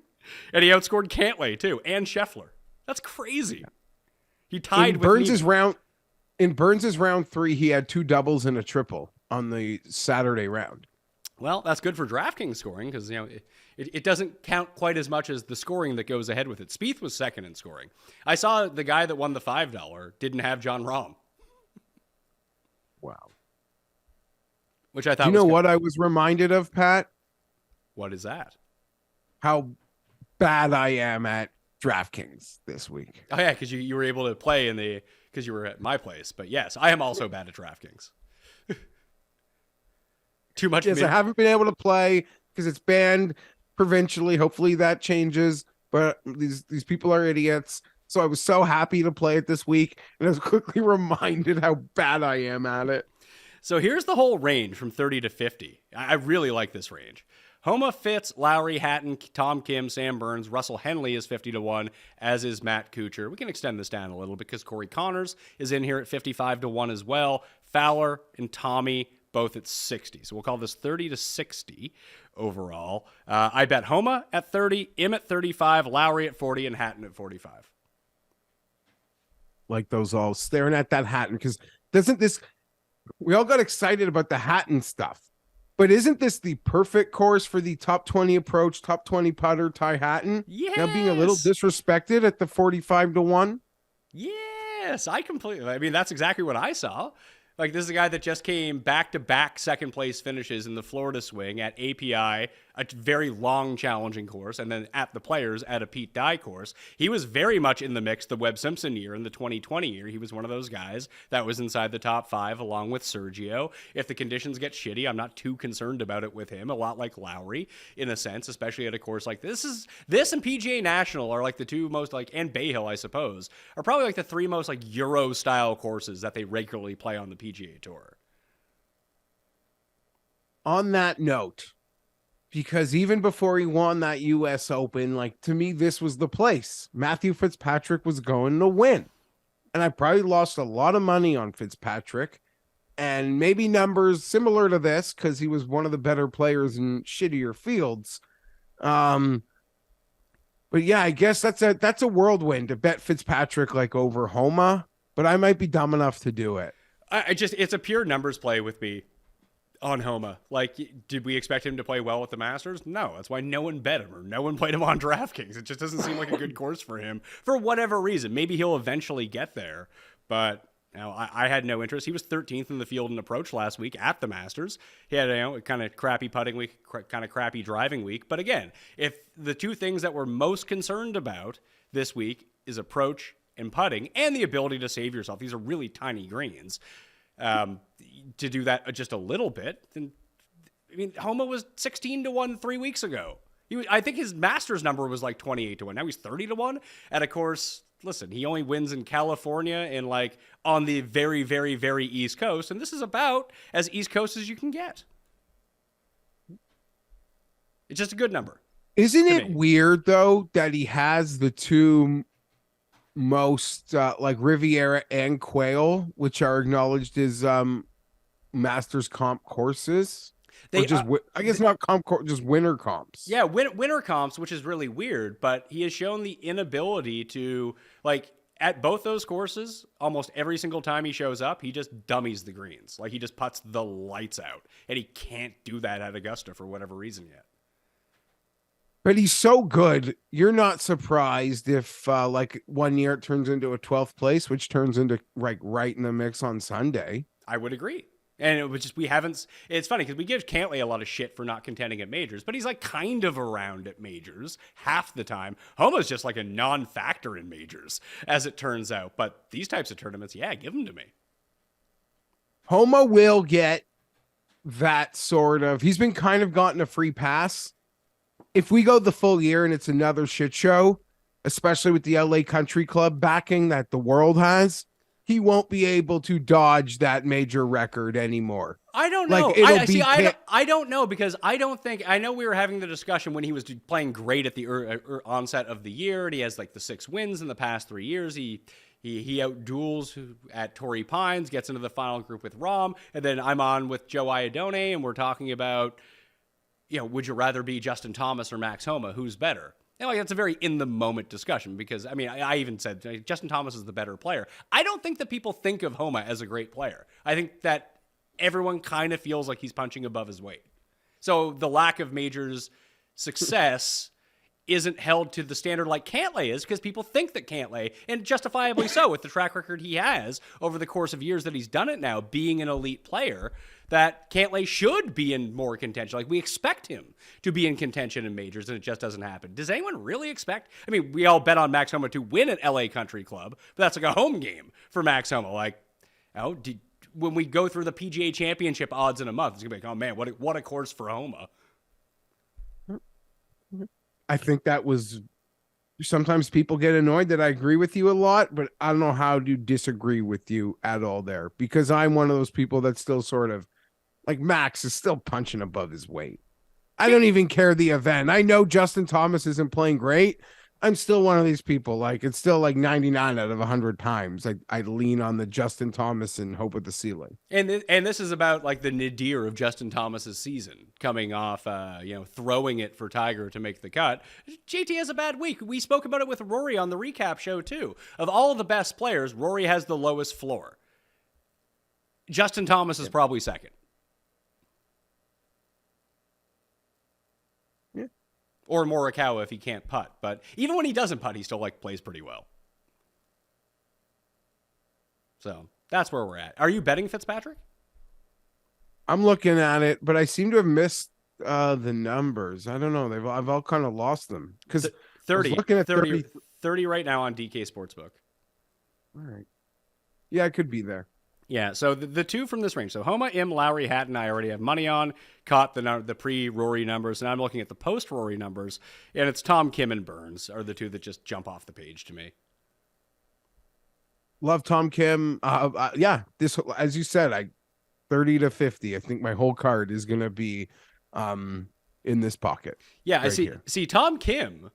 And he outscored Cantlay too, and Scheffler. That's crazy. He tied with Burns's round. In Burns's round 3, he had 2 doubles and a triple on the Saturday round. Well, that's good for DraftKings scoring, because it doesn't count quite as much as the scoring that goes ahead with it. Spieth was 2nd in scoring. I saw the guy that won the $5 didn't have John Rahm. Wow. Which I thought. You know what I was reminded of, Pat? What is that? How bad I am at DraftKings this week. Oh yeah, because you were able to play because you were at my place. But yes, I am also bad at DraftKings. Too much. Yes, I haven't been able to play because it's banned provincially. Hopefully that changes. But these people are idiots. So I was so happy to play it this week, and I was quickly reminded how bad I am at it. So here's the whole range from 30 to 50. I really like this range. Homa, Fitz, Lowry, Hatton, Tom Kim, Sam Burns, Russell Henley is 50-1, as is Matt Kuchar. We can extend this down a little because Corey Connors is in here at 55-1 as well. Fowler and Tommy both at 60. So we'll call this 30 to 60 overall. I bet Homa at 30, Im at 35, Lowry at 40, and Hatton at 45. Like those all staring at that Hatton, because we all got excited about the Hatton stuff. But isn't this the perfect course for the top 20 approach, top 20 putter, Ty Hatton? Yes. Now being a little disrespected at the 45-1? Yes, I mean, that's exactly what I saw. Like, this is a guy that just came back-to-back second-place finishes in the Florida Swing at API, a very long, challenging course, and then at the Players at a Pete Dye course. He was very much in the mix the Webb Simpson year and the 2020 year. He was one of those guys that was inside the top 5 along with Sergio. If the conditions get shitty, I'm not too concerned about it with him. A lot like Lowry, in a sense, especially at a course like this. This and PGA National are like the two most, and Bay Hill, I suppose, are probably like the 3 most Euro-style courses that they regularly play on the PGA Tour. On that note, because even before he won that U.S. Open, to me, this was the place. Matthew Fitzpatrick was going to win. And I probably lost a lot of money on Fitzpatrick. and maybe numbers similar to this because he was one of the better players in shittier fields. But yeah, I guess that's a whirlwind to bet Fitzpatrick like over Homa, but I might be dumb enough to do it. It's a pure numbers play with me on Homa. Like, did we expect him to play well at the Masters? No. That's why no one bet him or no one played him on DraftKings. It just doesn't seem like a good course for him for whatever reason. Maybe he'll eventually get there, but I had no interest. He was 13th in the field in approach last week at the Masters. He had a kind of crappy putting week, kind of crappy driving week. But again, if the two things that we're most concerned about this week is approach and putting and the ability to save yourself, these are really tiny greens. To do that just a little bit, then I mean, Homa was 16-1 3 weeks ago. I think his Masters number was like 28-1. Now he's 30-1 at a course. Listen, he only wins in California and like on the very, very, very East Coast, and this is about as East Coast as you can get. It's just a good number. Isn't it weird though that he has the two most like Riviera and Quail, which are acknowledged as Masters comp courses? They just I guess not comp, just winter comps. Yeah, winter comps, which is really weird. But he has shown the inability to, like, at both those courses, almost every single time he shows up, he just dummies the greens. Like, he just puts the lights out, and he can't do that at Augusta for whatever reason yet. But he's so good. You're not surprised if like 1 year it turns into a 12th place, which turns into like right in the mix on Sunday. I would agree. And it was just, it's funny because we give Cantlay a lot of shit for not contending at majors, but he's like kind of around at majors half the time. Homa's just like a non-factor in majors, as it turns out. But these types of tournaments, yeah, give them to me. Homa will get that sort of, he's been kind of gotten a free pass. If we go the full year and it's another shit show, especially with the LA Country Club backing that the world has, he won't be able to dodge that major record anymore. I don't know. Like, I don't know because I know we were having the discussion when he was playing great at the onset of the year, and he has like the 6 wins in the past 3 years. He outduels at Torrey Pines, gets into the final group with Rahm, and then I'm on with Joe Iadone, and we're talking about, would you rather be Justin Thomas or Max Homa? Who's better? And like, that's a very in-the-moment discussion because, I mean, I even said Justin Thomas is the better player. I don't think that people think of Homa as a great player. I think that everyone kind of feels like he's punching above his weight. So the lack of majors success isn't held to the standard like Cantlay is because people think that Cantlay, and justifiably so with the track record he has over the course of years that he's done it now, being an elite player, that Cantlay should be in more contention. Like, we expect him to be in contention in majors, and it just doesn't happen. Does anyone really expect? I mean, we all bet on Max Homa to win at LA Country Club, but that's like a home game for Max Homa. Like, when we go through the PGA Championship odds in a month, it's going to be like, oh, man, what a course for Homa. I think that was, sometimes people get annoyed that I agree with you a lot, but I don't know how to disagree with you at all there because I'm one of those people that still sort of, like, Max is still punching above his weight. I don't even care the event. I know Justin Thomas isn't playing great. I'm still one of these people. Like, it's still like 99 out of 100 times. I lean on the Justin Thomas and hope with the ceiling. And this is about like the nadir of Justin Thomas's season coming off, throwing it for Tiger to make the cut. JT has a bad week. We spoke about it with Rory on the recap show too. Of all of the best players, Rory has the lowest floor. Justin Thomas is probably second. Or Morikawa if he can't putt. But even when he doesn't putt, he still plays pretty well. So that's where we're at. Are you betting Fitzpatrick? I'm looking at it, but I seem to have missed the numbers. I don't know. I've all kind of lost them. Because 30, looking at 30 right now on DK Sportsbook. All right. Yeah, I could be there. Yeah, so the two from this range. So Homa, Im, Lowry, Hatton, I already have money on. Caught the pre-Rory numbers, and I'm looking at the post-Rory numbers, and it's Tom, Kim, and Burns are the two that just jump off the page to me. Love Tom Kim. Yeah, this, as you said, 30 to 50. I think my whole card is going to be in this pocket. Yeah, right I see Tom Kim,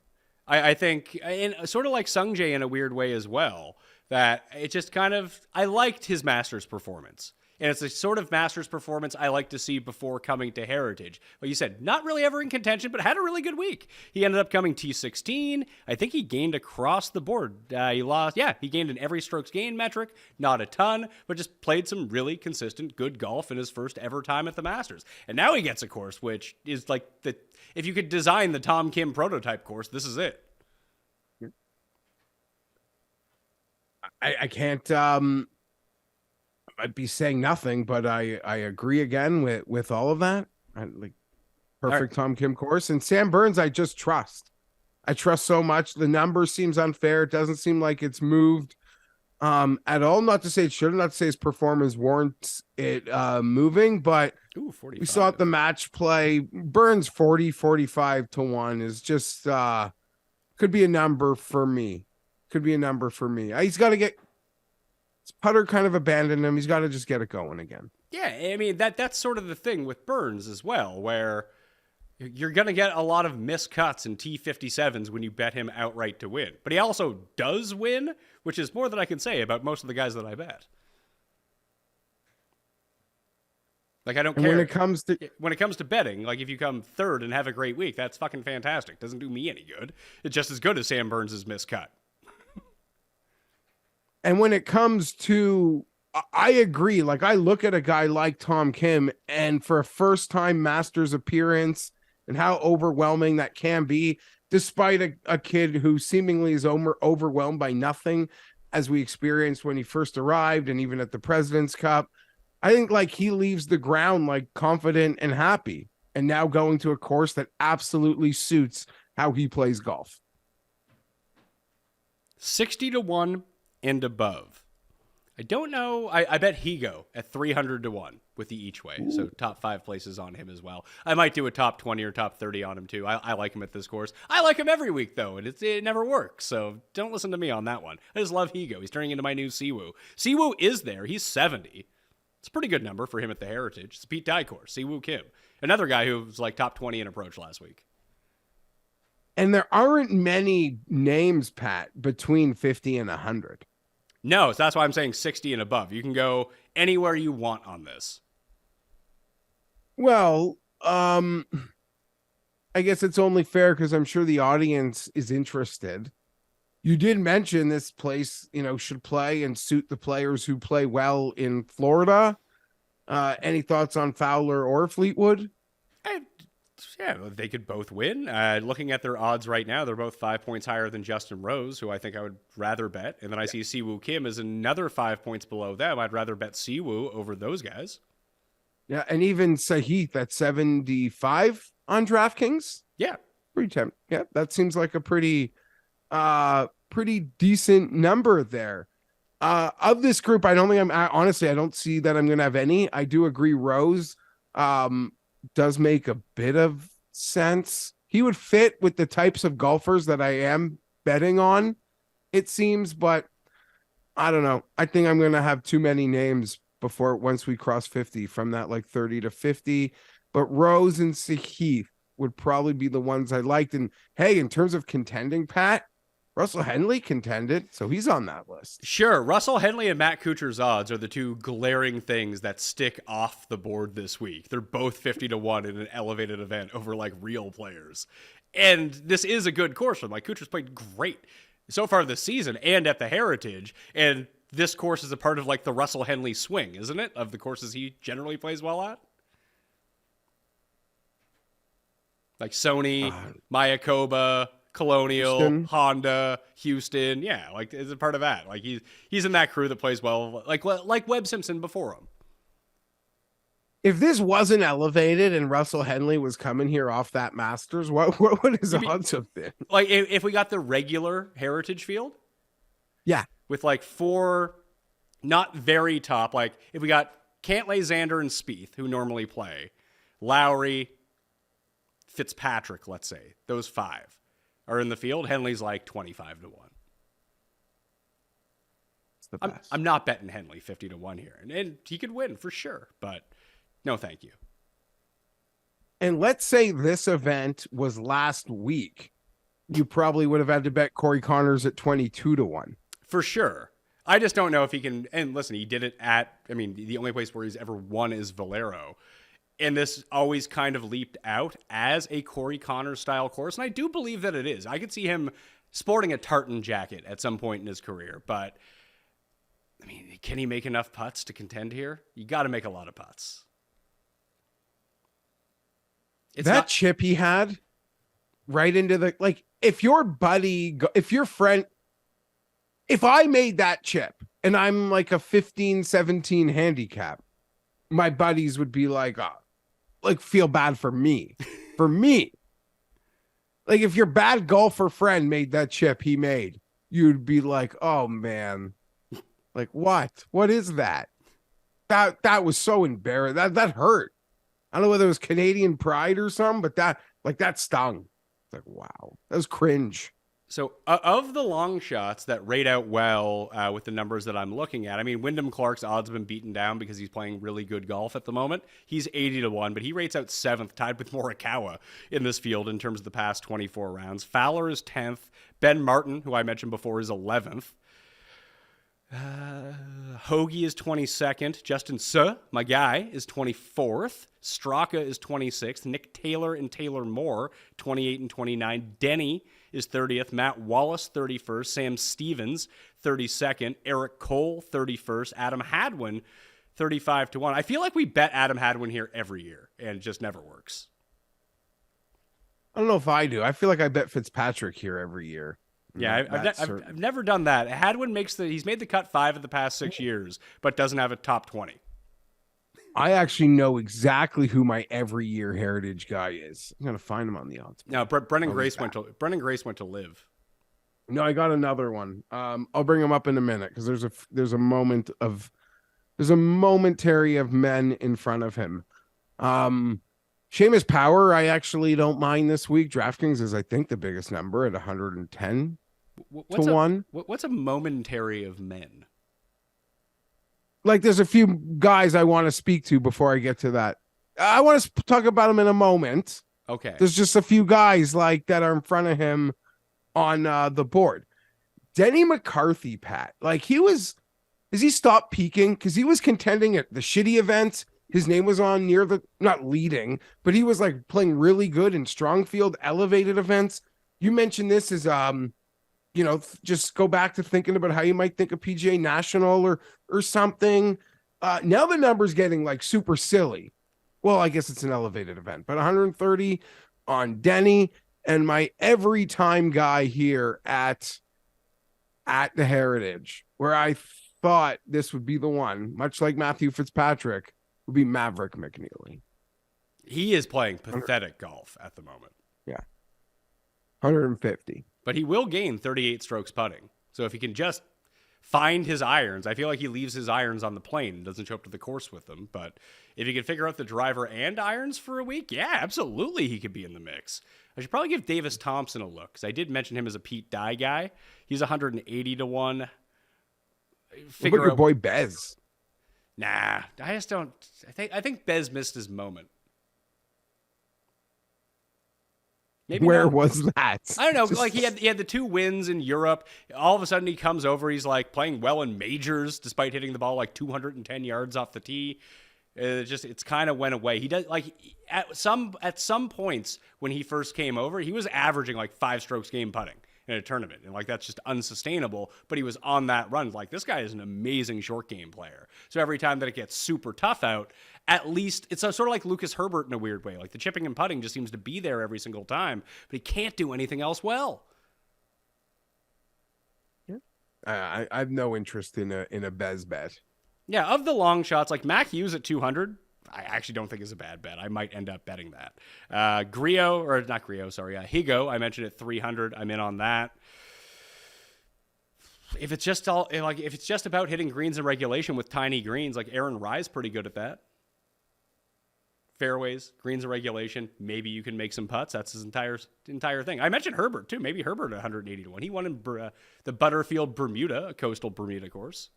I think, and sort of like Sungjae in a weird way as well, that it just kind of, I liked his Masters performance. And it's the sort of Masters performance I like to see before coming to Heritage. Like you said, not really ever in contention, but had a really good week. He ended up coming T16. I think he gained across the board. He gained in every strokes gained metric. Not a ton, but just played some really consistent, good golf in his first ever time at the Masters. And now he gets a course, which is like if you could design the Tom Kim prototype course, this is it. I can't I'd be saying nothing, but I agree again with all of that. Perfect right. Tom Kim course. And Sam Burns, I just trust. I trust so much. The number seems unfair. It doesn't seem like it's moved at all. Not to say it shouldn't, not to say his performance warrants it moving, but we saw at the match play, Burns 40-45 to 1 is just could be a number for me. He's got to get his putter kind of abandoned him. He's got to just get it going again. Yeah, I mean, that's sort of the thing with Burns as well, where you're going to get a lot of miscuts in T57s when you bet him outright to win. But he also does win, which is more than I can say about most of the guys that I bet. Like, I don't care. When it comes to betting, like, if you come third and have a great week, that's fucking fantastic. Doesn't do me any good. It's just as good as Sam Burns' miscut. And when it comes to, I agree. Like, I look at a guy like Tom Kim, and for a first-time Masters appearance and how overwhelming that can be, despite a kid who seemingly is overwhelmed by nothing, as we experienced when he first arrived and even at the President's Cup, I think, like, he leaves the ground, like, confident and happy, and now going to a course that absolutely suits how he plays golf. 60 to 1 and above. I don't know. I bet Higo at 300 to 1 with the each way. So top 5 places on him as well. I might do a top 20 or top 30 on him too. I like him at this course. I like him every week though, and it never works. So don't listen to me on that one. I just love Higo. He's turning into my new Siwoo. Siwoo is there. He's 70. It's a pretty good number for him at the Heritage. It's a Pete Dye course. Siwoo Kim. Another guy who was like top 20 in approach last week. And there aren't many names, Pat, between 50 and 100. No, so that's why I'm saying 60 and above. You can go anywhere you want on this. Well, I guess it's only fair because I'm sure the audience is interested. You did mention this place, should play and suit the players who play well in Florida. Any thoughts on Fowler or Fleetwood? Yeah, they could both win. Looking at their odds right now, they're both 5 points higher than Justin Rose, who I think I would rather bet. And then I see Siwoo Kim is another 5 points below them. I'd rather bet Siwoo over those guys. Yeah, and even Sahith at 75 on DraftKings. Yeah. Yeah, that seems like a pretty decent number there. Of this group, I don't see that I'm going to have any. I do agree Rose does make a bit of sense. He would fit with the types of golfers that I am betting on, it seems, but I don't know. I think I'm going to have too many names once we cross 50 from that like 30 to 50, but Rose and Sahith would probably be the ones I liked. And hey, in terms of contending, Pat, Russell Henley contended, so he's on that list. Sure. Russell Henley and Matt Kuchar's odds are the two glaring things that stick off the board this week. They're both 50 to 1 in an elevated event over like real players. And this is a good course for them. Like, Kuchar's played great so far this season and at the Heritage. And this course is a part of like the Russell Henley swing, isn't it? Of the courses he generally plays well at. Like Sony, Mayakoba, Colonial, Houston. Honda, Houston, yeah, like is a part of that. Like he's in that crew that plays well, like Webb Simpson before him. If this wasn't elevated and Russell Henley was coming here off that Masters, what would his odds have been? Like if we got the regular Heritage field, yeah, with like 4, not very top. Like if we got Cantlay, Xander, and Spieth, who normally play, Lowry, Fitzpatrick, let's say those 5. Are in the field, Henley's like 25 to 1. It's the best. I'm not betting Henley 50 to 1 here. And he could win for sure, but no thank you. And let's say this event was last week. You probably would have had to bet Corey Connors at 22 to 1. For sure. I just don't know if he can. And listen, he did it at, I mean, the only place where he's ever won is Valero. And this always kind of leaped out as a Corey Connors style course. And I do believe that it is. I could see him sporting a tartan jacket at some point in his career. But, I mean, can he make enough putts to contend here? You got to make a lot of putts. It's that not- chip he had right into the, like, if your buddy, if your friend, if I made that chip and I'm like a 15, 17 handicap, my buddies would be like, oh, like feel bad for me. For me. Like if your bad golfer friend made that chip he made, you'd be like, oh man. Like what? What is that? That was so embarrassing. That hurt. I don't know whether it was Canadian pride or something, but that stung. It's like, wow. That was cringe. So of the long shots that rate out well with the numbers that I'm looking at, I mean, Wyndham Clark's odds have been beaten down because he's playing really good golf at the moment. He's 80-1, but he rates out 7th, tied with Morikawa in this field in terms of the past 24 rounds. Fowler is 10th. Ben Martin, who I mentioned before, is 11th. Hoagie is 22nd. Justin Suh, my guy, is 24th. Straka is 26th. Nick Taylor and Taylor Moore, 28 and 29. Denny is 30th. Matt Wallace, 31st. Sam Stevens, 32nd. Eric Cole, 31st. Adam Hadwin, 35-1. I feel like we bet Adam Hadwin here every year, and it just never works. I don't know if I do. I feel like I bet Fitzpatrick here every year. Yeah, I've never done that. Hadwin he's made the cut 5 of the past 6 years, but doesn't have a top 20. I actually know exactly who my every year Heritage guy is. I'm gonna find him on the odds. No, Brendan Grace went to live. No, I got another one. I'll bring him up in a minute because there's a momentary of men in front of him. Seamus Power, I actually don't mind this week. DraftKings is, I think, the biggest number at 110 to 1. What's a momentary of men? Like, there's a few guys I want to speak to before I get to that. I want to talk about him in a moment. Okay. There's just a few guys like that are in front of him on the board. Denny McCarthy, Pat, like has he stopped peaking? Because he was contending at the shitty events. His name was on near not leading, but he was like playing really good in strong field elevated events. You mentioned this as, just go back to thinking about how you might think of PGA National or something. Now the number's getting like super silly. Well, I guess it's an elevated event, but 130 on Denny, and my every time guy here at the Heritage, where I thought this would be the one, much like Matthew Fitzpatrick, would be Maverick McNeely. He is playing pathetic golf at the moment. Yeah. 150. But he will gain 38 strokes putting. So if he can just find his irons, I feel like he leaves his irons on the plane and doesn't show up to the course with them. But if he can figure out the driver and irons for a week, yeah, absolutely he could be in the mix. I should probably give Davis Thompson a look because I did mention him as a Pete Dye guy. He's 180-1. What about your boy Bez? Nah, I just don't. I think Bez missed his moment. Maybe Where not. was that? I don't know. Like he had the 2 wins in Europe. All of a sudden he comes over. He's like playing well in majors despite hitting the ball like 210 yards off the tee. It's kind of went away. He does like at some points when he first came over, he was averaging like 5 strokes game putting in a tournament. And like, that's just unsustainable, but he was on that run. Like, this guy is an amazing short game player. So every time that it gets super tough out, at least it's sort of like Lucas Herbert in a weird way. Like the chipping and putting just seems to be there every single time, but he can't do anything else well. Yeah. I have no interest in a Bez bet. Yeah. Of the long shots, like Mac Hughes at 200, I actually don't think is a bad bet. I might end up betting that. Higo, I mentioned at 300. I'm in on that. If it's just about hitting greens in regulation with tiny greens, like Aaron Rye's pretty good at that. Fairways, greens in regulation, maybe you can make some putts. That's his entire thing. I mentioned Herbert too. Maybe Herbert at 180-1. He won in the Butterfield Bermuda, a coastal Bermuda course.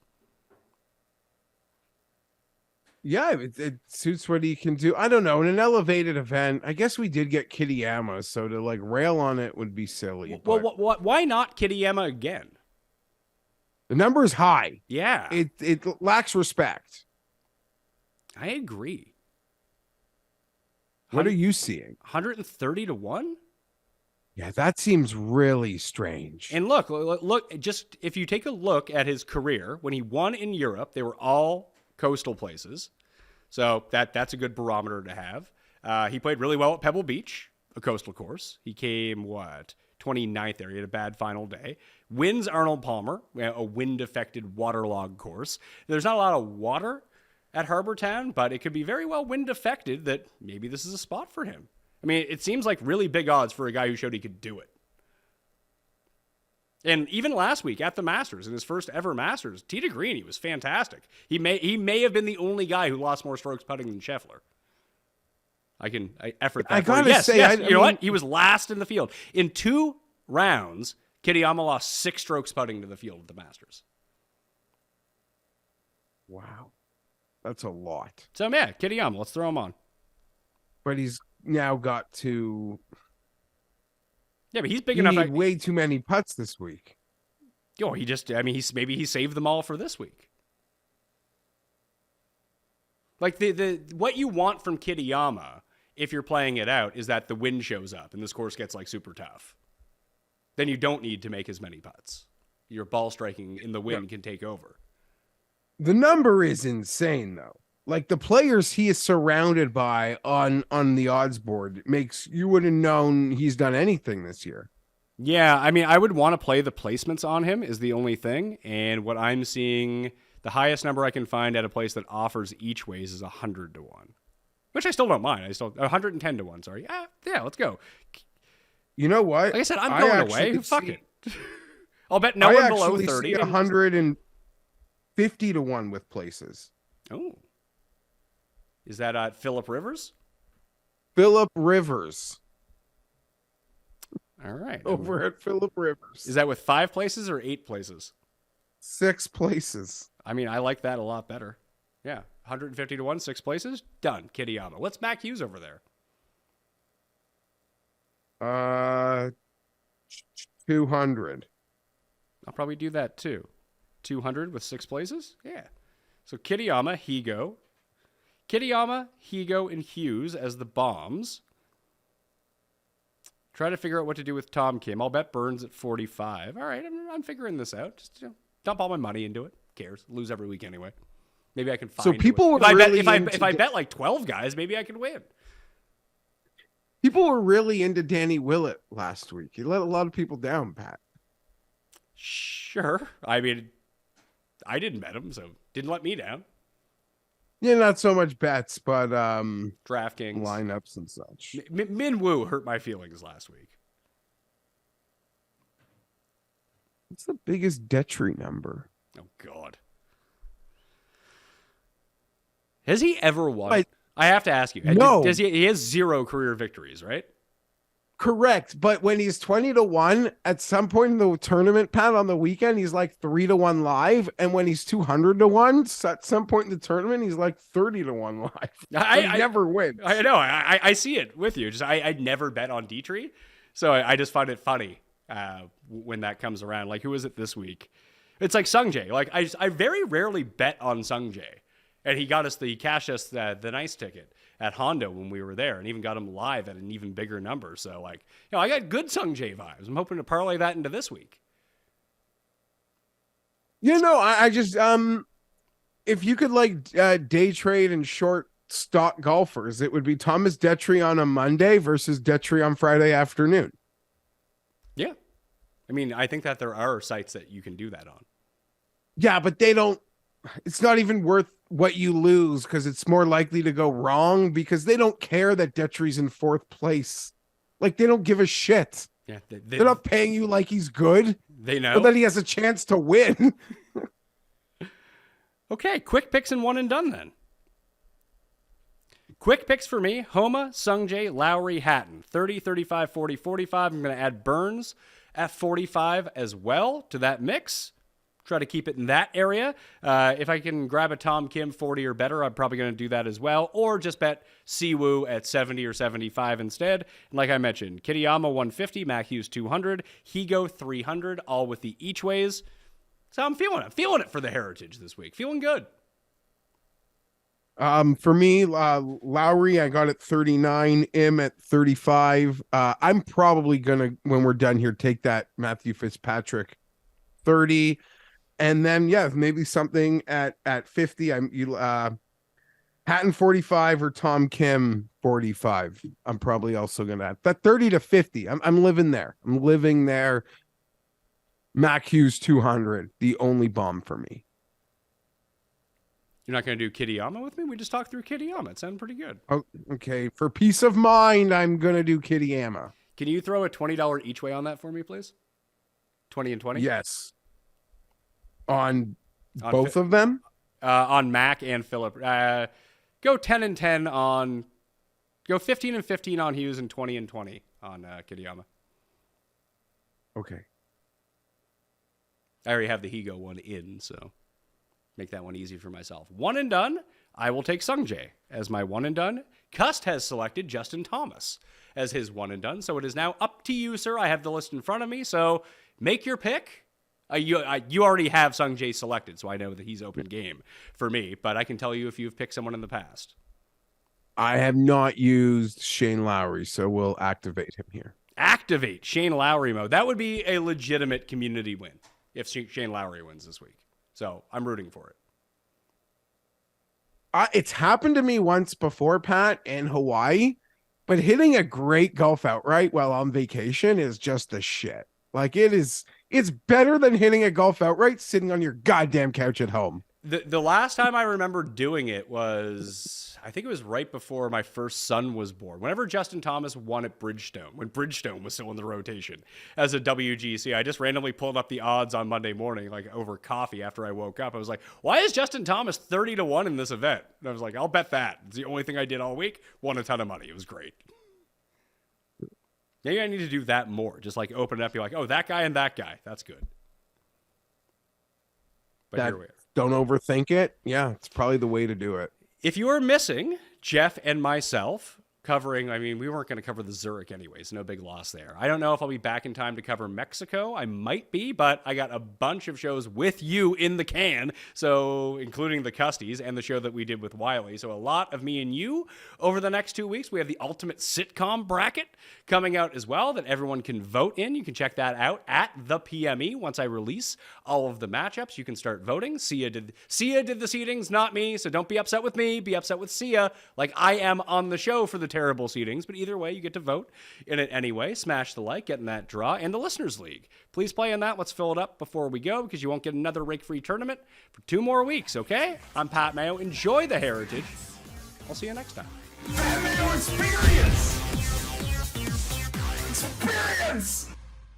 Yeah, it suits what he can do. I don't know. In an elevated event, I guess we did get Kitayama, so to like rail on it would be silly. Well, why not Kitayama again? The number is high. Yeah. It lacks respect. I agree. What are you seeing? 130 to 1? Yeah, that seems really strange. And look, just if you take a look at his career, when he won in Europe, they were all coastal places. So that's a good barometer to have. He played really well at Pebble Beach, a coastal course. He came, 29th there. He had a bad final day. Wins Arnold Palmer, a wind-affected, waterlogged course. There's not a lot of water at Harbour Town, but it could be very well wind-affected that maybe this is a spot for him. I mean, it seems like really big odds for a guy who showed he could do it. And even last week at the Masters, in his first ever Masters, Tee to Green, he was fantastic. He may have been the only guy who lost more strokes putting than Scheffler. I effort that. I gotta say, yes. You know what? He was last in the field. In 2 rounds, Kitayama lost 6 strokes putting to the field at the Masters. Wow. That's a lot. So, yeah, Kitayama, let's throw him on. But he's now got to... Yeah, but he's big he enough. Need way too many putts this week. Maybe he saved them all for this week. Like, the what you want from Kitayama, if you're playing it out, is that the wind shows up and this course gets, like, super tough. Then you don't need to make as many putts. Your ball striking in the wind can take over. The number is insane, though. Like, the players he is surrounded by on the odds board makes you wouldn't have known he's done anything this year. Yeah, I mean, I would want to play the placements on him is the only thing. And what I'm seeing, the highest number I can find at a place that offers each ways is 100 to 1, which I still don't mind. 110 to 1. Sorry. Yeah, let's go. You know what? Like I said, I'm going away. Fuck it. I'll bet no one below 30. 150 to 1 with places. Oh. Is that Phillip Rivers? Phillip Rivers. All right. Over at Phillip Rivers. Is that with 5 places or 8 places? 6 places. I mean, I like that a lot better. Yeah. 150 to 1, 6 places. Done. Kitayama. What's Mac Hughes over there? 200. I'll probably do that too. 200 with 6 places? Yeah. So Kitayama, Higo, and Hughes as the bombs. Try to figure out what to do with Tom Kim. I'll bet Burns at 45. All right, I'm figuring this out. Just dump all my money into it. Who cares? Lose every week anyway. Maybe I can find. So people were if I bet like 12 guys, maybe I can win. People were really into Danny Willett last week. He let a lot of people down, Pat. Sure. I mean, I didn't bet him, so didn't let me down. Yeah, not so much bets, but DraftKings lineups and such. Min Woo hurt my feelings last week. What's the biggest Detry number? Oh God, has he ever won? I have to ask you. No, he has 0 career victories, right? Correct, but when he's 20 to 1 at some point in the tournament, Pat, on the weekend, he's like 3 to 1 live, and when he's 200 to 1, at some point in the tournament, he's like 30 to 1 live. I never win. I know. I see it with you. Just I never bet on Detry, so I just find it funny when that comes around. Like, who is it this week? It's like Sungjae. Like I very rarely bet on Sungjae, and he cashed us the nice ticket at Honda when we were there, and even got him live at an even bigger number. So, like, I got good Sungjae vibes. I'm hoping to parlay that into this week. I just if you could day trade and short stock golfers, it would be Thomas Detry on a Monday versus Detry on Friday afternoon. Yeah, I mean, I think that there are sites that you can do that on. Yeah, but they don't. It's not even worth what you lose because it's more likely to go wrong because they don't care that Detry's in 4th place. Like, they don't give a shit. Yeah, they're not paying you like he's good. They know. But then he has a chance to win. Okay, quick picks and one and done then. Quick picks for me: Homa, Sungjae, Lowry, Hatton. 30, 35, 40, 45. I'm going to add Burns at 45 as well to that mix. Try to keep it in that area. If I can grab a Tom Kim 40 or better, I'm probably going to do that as well. Or just bet Siwoo at 70 or 75 instead. And like I mentioned, Kitayama 150, Mac Hughes 200, Higo 300, all with the each ways. So I'm feeling it. Feeling it for the Heritage this week. Feeling good. For me, Lowry, I got at 39, Im at 35. I'm probably gonna, when we're done here, take that Matthew Fitzpatrick 30. And then maybe something at 50. Hatton 45 or Tom Kim 45. I'm probably also gonna add that 30 to 50. I'm living there. I'm living there. Mac Hughes 200, the only bomb for me. You're not going to do Kitayama with me? We just talked through Kitayama. It sounded pretty good. Oh, okay. For peace of mind, I'm gonna do Kitayama. Can you throw a $20 each way on that for me, please? 20 and 20? Yes. On both of them? On Mac and Phillip. Go 10 and 10 on... Go 15 and 15 on Hughes and 20 and 20 on Kitayama. Okay. I already have the Higo one in, so make that one easy for myself. One and done, I will take Sungjae as my one and done. Cust has selected Justin Thomas as his one and done, so it is now up to you, sir. I have the list in front of me, so make your pick. You already have Sungjae selected, so I know that he's open game for me, but I can tell you if you've picked someone in the past. I have not used Shane Lowry, so we'll activate him here. Activate Shane Lowry mode. That would be a legitimate community win if Shane Lowry wins this week. So I'm rooting for it. It's happened to me once before, Pat, in Hawaii, but hitting a great golf outright while on vacation is just the shit. Like it's better than hitting a golf outright sitting on your goddamn couch at home. The last time I remember doing it was, I think it was right before my first son was born. Whenever Justin Thomas won at Bridgestone, when Bridgestone was still in the rotation as a WGC, I just randomly pulled up the odds on Monday morning, like over coffee after I woke up. I was like, why is Justin Thomas 30-1 in this event? And I was like, I'll bet that. It's the only thing I did all week. Won a ton of money. It was great. Maybe I need to do that more. Just like open it up, be like, oh, that guy and that guy. That's good. But here we are. Don't overthink it. Yeah, it's probably the way to do it. If you are missing Geoff and myself covering, I mean, we weren't going to cover the Zurich anyways. No big loss there. I don't know if I'll be back in time to cover Mexico. I might be, but I got a bunch of shows with you in the can, so including the Custies and the show that we did with Wiley. So a lot of me and you over the next 2 weeks. We have the ultimate sitcom bracket coming out as well that everyone can vote in. You can check that out at the PME. Once I release all of the matchups, you can start voting. Sia did the seedings, not me, so don't be upset with me. Be upset with Sia, like I am on the show for the terrible seedings, but either way, you get to vote in it anyway. Smash the like, get in that draw, and the Listeners League. Please play in that. Let's fill it up before we go, because you won't get another rake-free tournament for 2 more weeks, okay? I'm Pat Mayo. Enjoy the Heritage. I'll see you next time. Mayo experience! Experience!